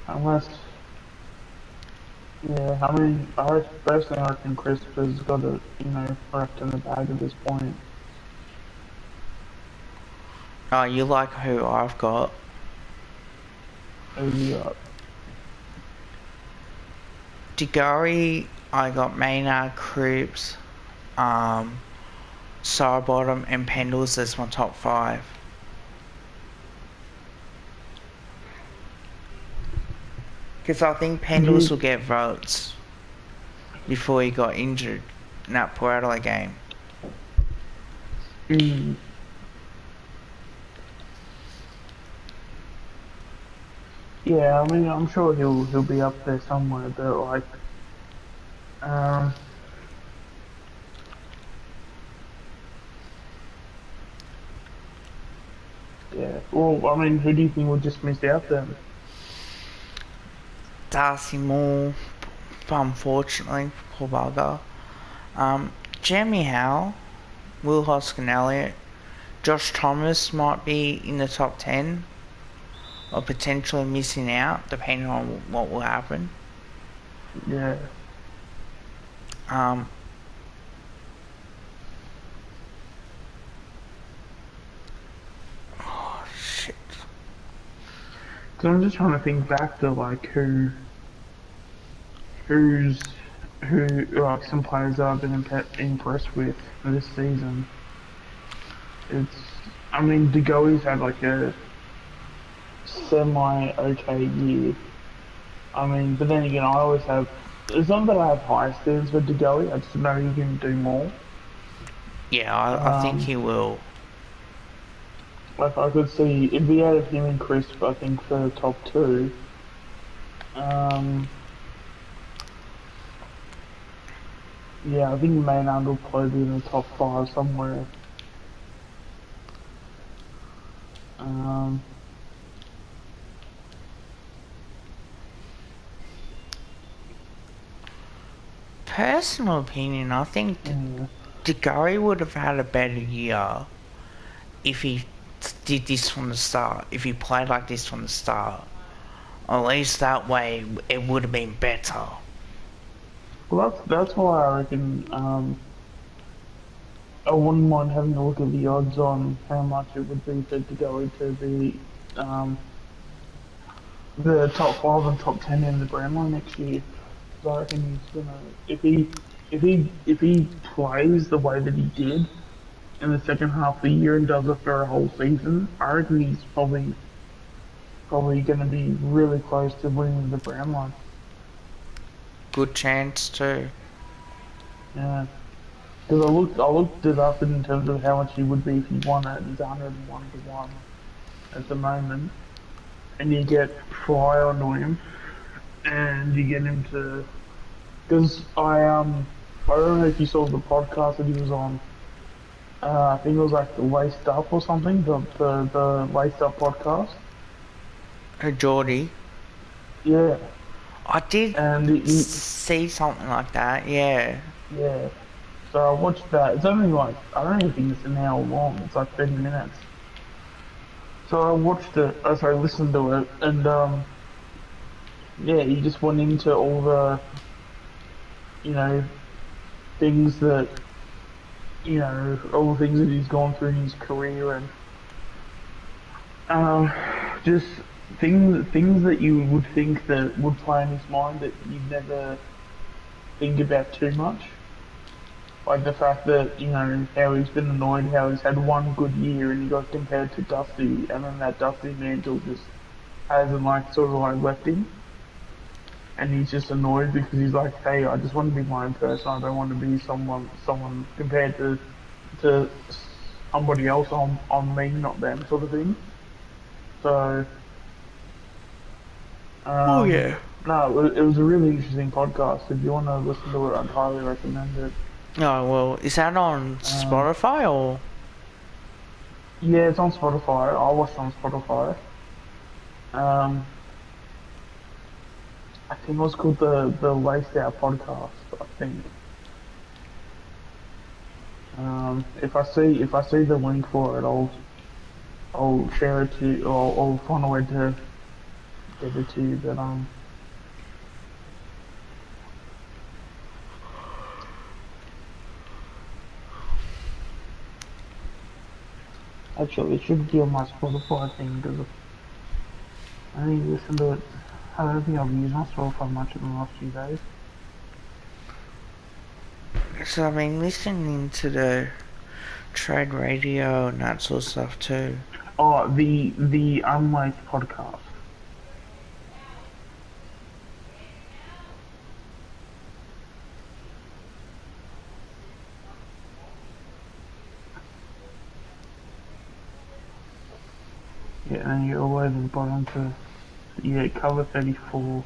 unless, yeah, I mean, personally, I reckon Crisp has got it, you know, wrapped in the bag at this point. Oh, you like who I've got? Who's he got? Diggory, I got Maynard, Cripps, Bottom, and Pendles as my top 5. Because I think Pendles will get votes before he got injured in that Port Adelaide game. Mm. Yeah, I mean, I'm sure he'll be up there somewhere, but like, um, yeah. Well, I mean, who do you think will just miss out then? Darcy Moore, unfortunately, poor bugger. Jeremy Howe, Will Hoskin Elliott, Josh Thomas might be in the top 10 or potentially missing out depending on what will happen. Yeah. Oh shit. So I'm just trying to think back to like who's who like some players that I've been impressed with this season. I mean, DeGoey's had like a semi okay year. I mean, but then again, I always have. It's not that I have high standards for DeGoey. I just know he can do more. Yeah, I think Um, he will. like I could see if we added him and Crisp, I think for the top two. Um, yeah, I think Maynard will probably be in the top five somewhere. Um, Personal opinion, I think yeah. DeGoey would have had a better year if he did this from the start. If he played like this from the start. At least that way it would have been better. Well, that's why I reckon. I wouldn't mind having a look at the odds on how much it would be for DeGoey to be the top five and top 10 in the Brownlow next year. 'Cause I reckon he's gonna if he plays the way that he did in the second half of the year and does it for a whole season, I reckon he's probably gonna be really close to winning the Brownlow. Good chance too. Yeah, because I looked it up in terms of how much he would be if he won it. He's 101 to 1 at the moment, and you get Fry onto him, and you get him to because I don't know if you saw the podcast that he was on. I think it was like the Laced Up or something, the Laced Up podcast. Hey, Geordie. Yeah, I did and see something like that, yeah. yeah. So I watched that. It's only like I don't even think it's an hour long. It's like 30 minutes. So I watched it. Sorry, listened to it, and yeah, he just went into all the you know things that all the things that he's gone through in his career, and um, just things that you would think that would play in his mind that you'd never think about too much. Like the fact that, how he's been annoyed, how he's had one good year and he got compared to Dusty, and then that Dusty mantle just hasn't like sort of like left him. And he's just annoyed because he's like, hey, I just want to be my own person. I don't want to be someone compared to somebody else on me, not them, sort of thing. So, Oh yeah. no, it was a really interesting podcast. If you want to listen to it, I'd highly recommend it. Oh, well, is that on Um, Spotify or? yeah, it's on Spotify. I watched it on Spotify. Um, I think it was called the Laced Out Podcast. I think. If I see the link for it, I'll share it to you, or I'll find a way to get it to you. But actually, it should be on my Spotify thing because I only listened to it. I don't think I've used my Spotify much in the last few days. So I've been listening to the trade radio and that sort of stuff too. Oh, the Unlaced podcast. Yeah, and then you go all the way to the bottom to cover 34.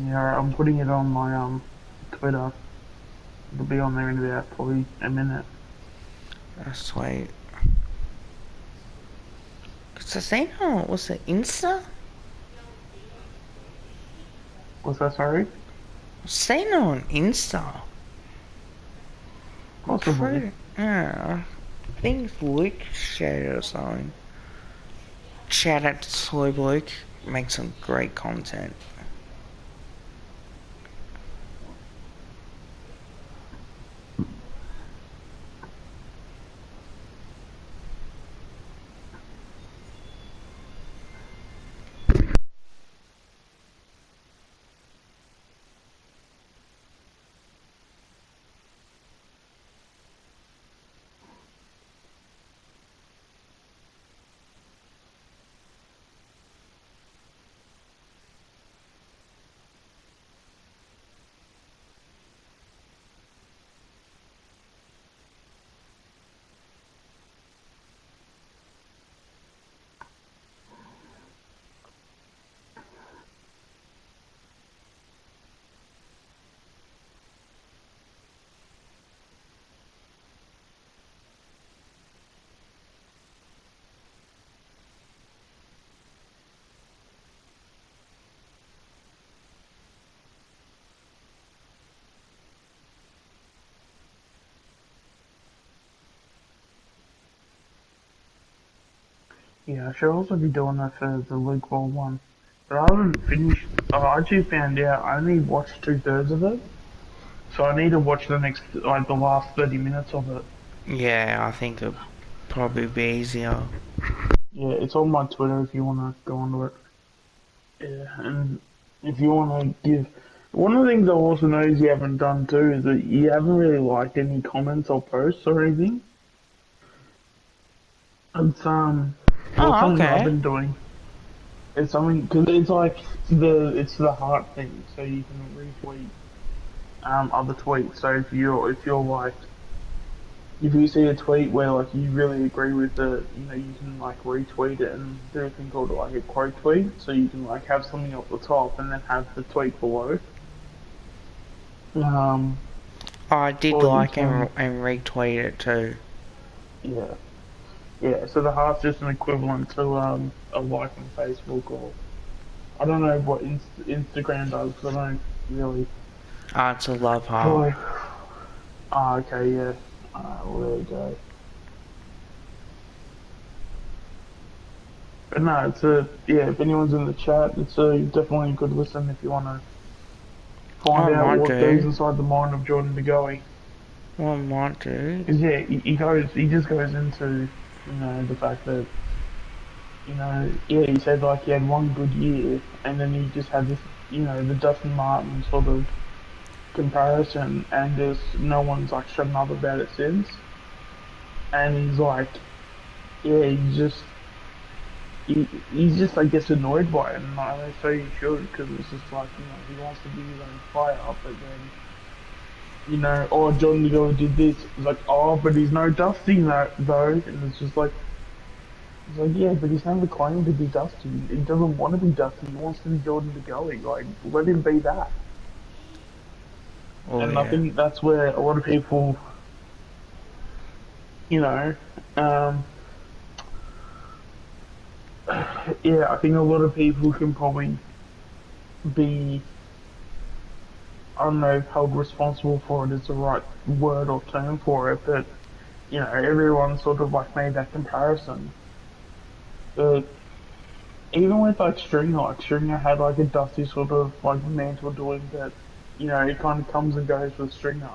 Yeah, I'm putting it on my Twitter. It'll be on there in about probably a minute. That's sweet. Cause I seen on, was it Insta? What's that, sorry? I seen on Insta. I'm Possibly. yeah. I think Luke shared it or something. Shout out to Slow Luke. Makes some great content. Yeah, I should also be doing that for the Luke Ball one. But I haven't finished. I actually found out I only watched 2/3 of it, so I need to watch the next, like the last 30 minutes of it. Yeah, I think it'll probably be easier. Yeah, it's on my Twitter if you wanna go onto it. Yeah, and if you wanna give, one of the things I also noticed you haven't done too is that you haven't really liked any comments or posts or anything. It's well, Oh, something I've okay. been doing. It's something because it's the heart thing, so you can retweet other tweets. So if you're like if you see a tweet where like you really agree with it, you can like retweet it and do a thing called like a quote tweet. So you can like have something at the top and then have the tweet below. Um, Oh, I did or you like can and retweet it too. yeah yeah. So the heart's just an equivalent to a like on Facebook or I don't know what Instagram does because I don't really Oh, it's a love heart. follow. Ah, okay, yeah. Well, there you go. But no, it's a yeah. If anyone's in the chat, it's a definitely a good listen if you want to find I out might what goes do. inside the mind of Jordan DeGoey. I might do. Because yeah, he just goes into the fact that yeah, he said like he had one good year and then he just had this the Dustin Martin sort of comparison and just no one's like shut up about it since. And he's like, yeah, he's just I guess annoyed by it, and I so he should because it's just like he wants to be his own player, but then oh John Lithgow did this, it's like oh but he's no Dusty that though, and it's like yeah, but he's never claimed to be Dusty. He doesn't want to be Dusty. He wants to be Jordan DeGoey. Like let him be that. Oh And I yeah. think that's where a lot of people, you know, um, yeah, I think a lot of people can probably be I don't know if held responsible for it is the right word or term for it, but everyone sort of like made that comparison. But even with like Stringer had like a dusty sort of like mantle doing that, it kind of comes and goes with Stringer.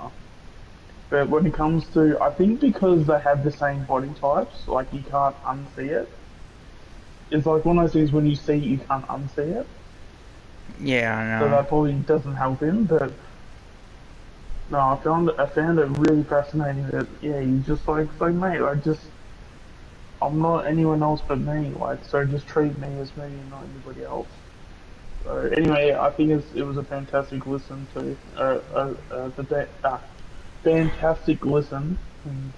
But when it comes to, I think because they have the same body types, like you can't unsee it. It's like one of those things when you see it, you can't unsee it. Yeah, I So know. that probably doesn't help him, but no, I found it really fascinating that yeah, he's just like it's like mate, I'm not anyone else but me, like so just treat me as me and not anybody else. So anyway, I think it was a fantastic listen to fantastic listen. And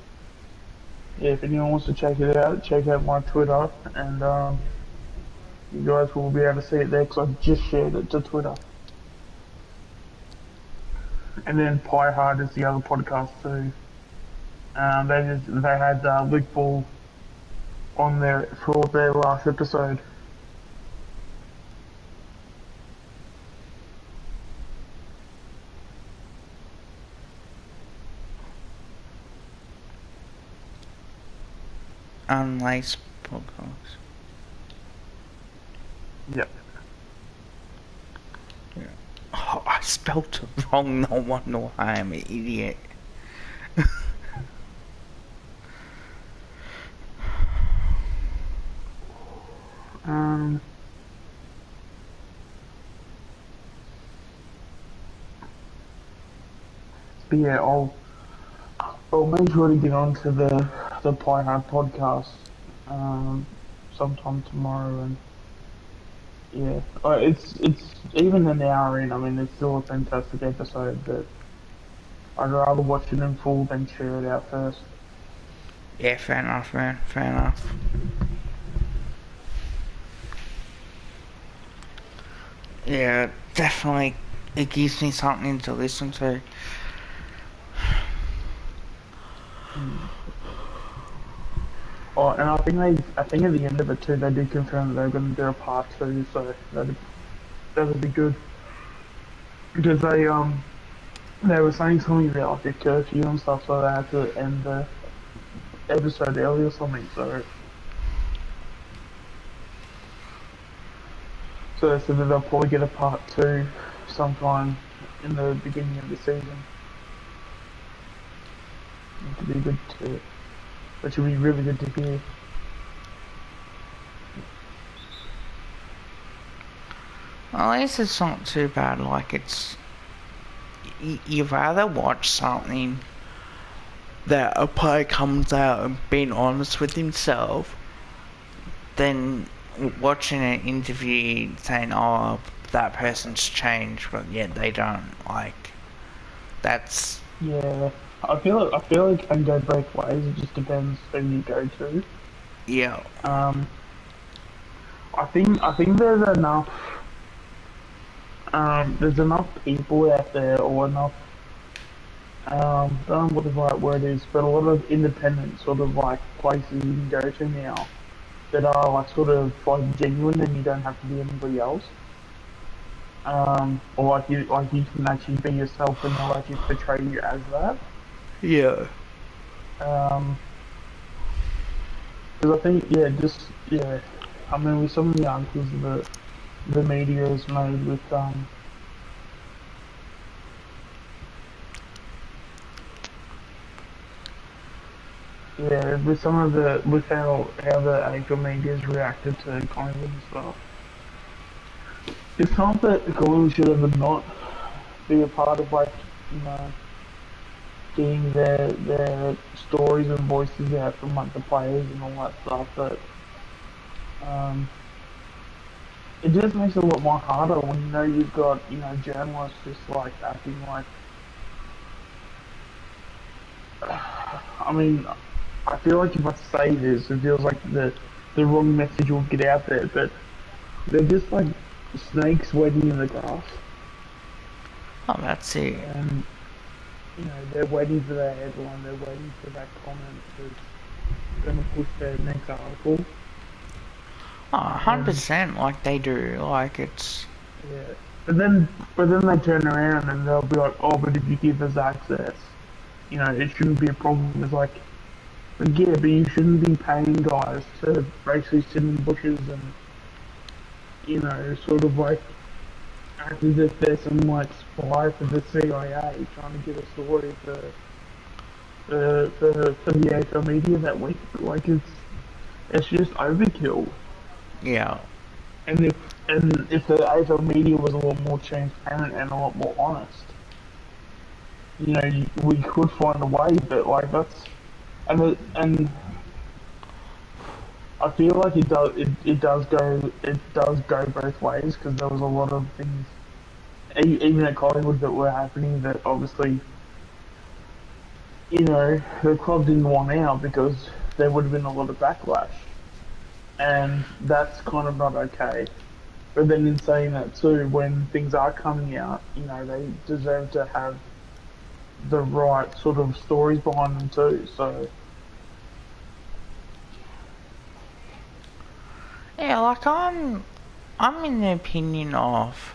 yeah, if anyone wants to check it out, check out my Twitter, and you guys will be able to see it there because I just shared it to Twitter. And then Pie Hard is the other podcast too. They had Luke Ball on there for their last episode. Unlaced podcast. Yep. Yeah. Oh, I spelt it wrong. No wonder why I'm an idiot. Um. But yeah, I'll make sure to get onto the Pie Hard podcast sometime tomorrow, and yeah, it's even an hour in. I mean, it's still a fantastic episode, but I'd rather watch it in full than share it out first. Yeah, fair enough, man. Fair enough. Yeah, definitely. It gives me something to listen to. Oh, and I think at the end of it too, they did confirm that they're going to do a part two, so that'd be good because they were saying something about like a curfew and stuff, so they had to end the episode early or something. So they said that they'll probably get a part two sometime in the beginning of the season. Which would be good to, which would be really good to hear. Well, at least it's not too bad. Like, it's... You'd rather watch something that a player comes out and being honest with himself than watching an interview saying, oh, that person's changed, but yet they don't. Like, that's... Yeah, I feel like it can go both ways. It just depends who you go to. Yeah. I think there's enough people out there, or enough don't know what the right word is, but a lot of independent sort of like places you can go to now that are like sort of like genuine, and you don't have to be anybody else. Or like you can actually be yourself, and they'll actually portray you as that. Yeah. Because I think yeah, I mean with some of the articles that the media has made with yeah, with some of the with how the actual media's reacted to Collingwood and stuff. It's not that Collingwood should ever not be a part of like, you know, getting their stories and voices out from like the players and all that stuff, but um, it just makes it a lot more harder when you know you've got, you know, journalists just like acting like I mean, I feel like if I say this, it feels like the wrong message will get out there, but they're just like snakes waiting in the grass. Oh, that's it. And, you know, they're waiting for that headline, they're waiting for that comment that's going to push their next article. Oh, 100%, like they do. Like, it's... Yeah. But then they turn around and they'll be like, oh, but if you give us access, you know, it shouldn't be a problem. It's like, yeah, but you shouldn't be paying guys to basically sit in bushes and, you know, sort of like act as if they're some like spy for the CIA trying to get a story for the AFL media that week. Like it's just overkill. Yeah. And if the AFL media was a lot more transparent and a lot more honest, you know, we could find a way. But like and I feel like it does go both ways because there was a lot of things even at Collingwood that were happening that obviously, you know, the club didn't want out because there would have been a lot of backlash, and that's kind of not okay. But then in saying that too, when things are coming out, you know, they deserve to have the right sort of stories behind them too. So Yeah, like, I'm in the opinion of...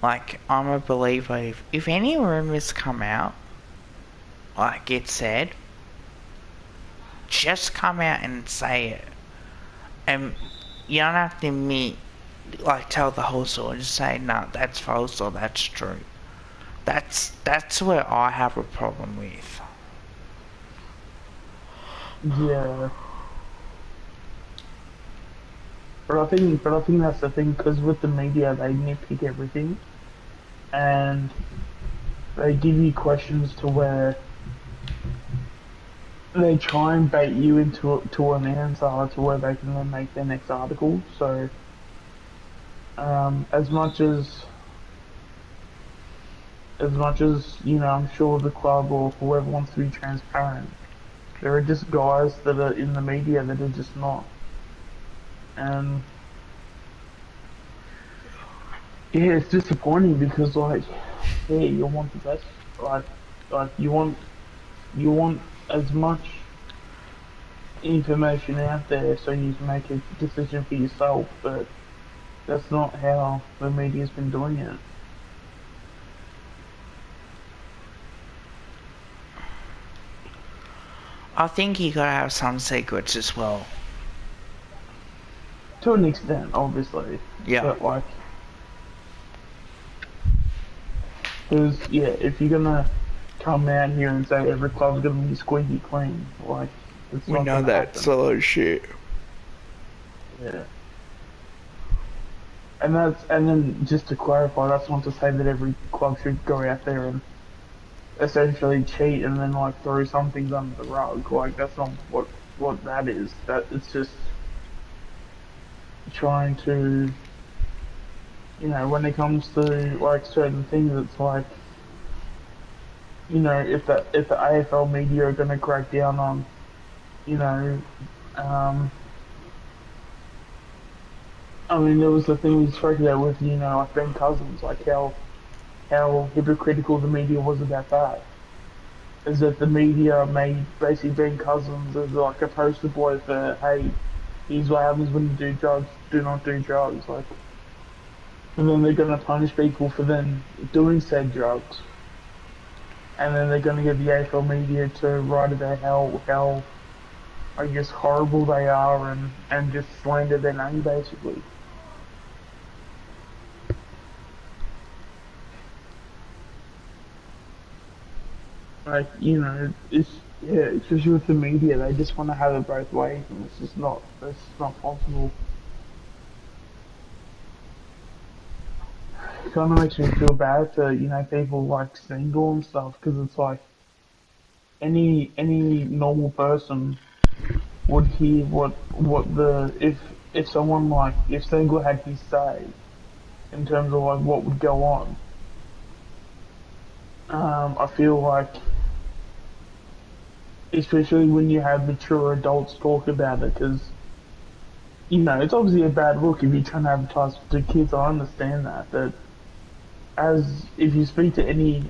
Like, I'm a believer, if any rumours come out, like it said, just come out and say it. And you don't have to admit, like, tell the whole story. Just say, no, that's false or that's true. That's where I have a problem with. Yeah. But I think that's the thing, because with the media, they nitpick everything, and they give you questions to where they try and bait you into to an answer to where they can then make their next article. So, as much as I'm sure the club or whoever wants to be transparent, there are just guys that are in the media that are just not. And yeah, it's disappointing because like, yeah, you want the best, like, like you want as much information out there so you can make a decision for yourself, but that's not how the media's been doing it. I think you gotta have some secrets as well. To an extent, obviously, Yeah. but like, because yeah, if you're gonna come out here and say every club's gonna be squeaky clean, like, it's We not know gonna that's happen. a lot of shit. Yeah. And then just to clarify, that's not to say that every club should go out there and essentially cheat and then like throw some things under the rug. Like, that's not what that is. That it's just trying to, when it comes to like certain things, it's like, if the AFL media are gonna crack down on, you know, um, I mean, there was the thing we spoke about with, like Ben Cousins, like how hypocritical the media was about that. Is that the media made basically Ben Cousins as like a poster boy for, hey, here's what happens when you do drugs, do not do drugs, like, and then they're gonna punish people for then doing said drugs, and then they're gonna get the AFL media to write about how I guess horrible they are and just slander their name basically. Like, it's yeah, especially with the media, they just want to have it both ways, and it's just not possible. It kind of makes me feel bad for people like single and stuff, because it's like any normal person would hear what the if someone like if single had his say in terms of like what would go on. I feel like, especially when you have mature adults talk about it, because it's obviously a bad look if you're trying to advertise to kids. I understand that, but as if you speak to any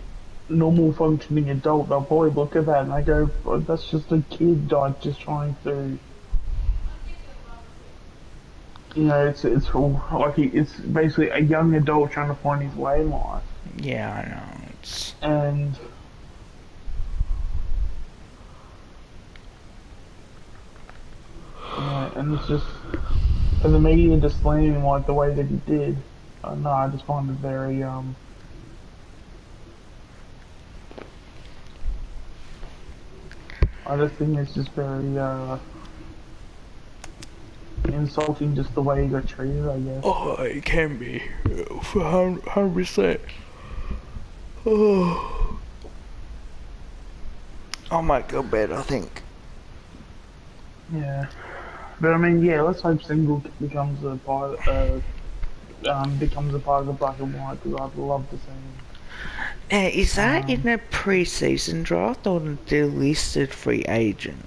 normal functioning adult, they'll probably look at that and they go, "Oh, that's just a kid like just trying to, it's basically a young adult trying to find his way in life." Yeah, I know. It's And and it's just for the media to slam him like the way that he did. No, I just find it very I just think it's just very insulting, just the way he got treated, I guess. oh, it can be for 100%. Oh, I might go bed. I think. Yeah, but I mean, yeah, let's hope single becomes a part of the black and white, because I'd love to see him. Is that in Um, a pre-season draft or a delisted free agent?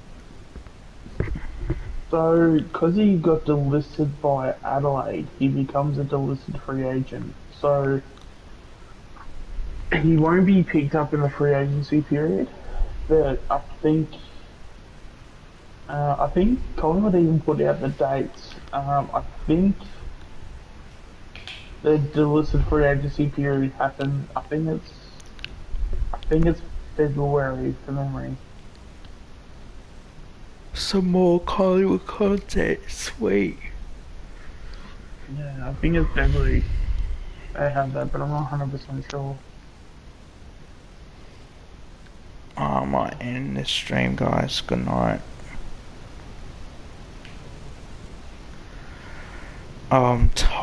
so because he got delisted by Adelaide, he becomes a delisted free agent. So he won't be picked up in the free agency period, but I think Collingwood even put out the dates. I think the delisted free agency period happened. I think it's February from memory. some more Hollywood content. Sweet. Yeah, I think it's definitely I have that, but I'm not 100% sure. I might end this stream, guys. Good night. I'm tired.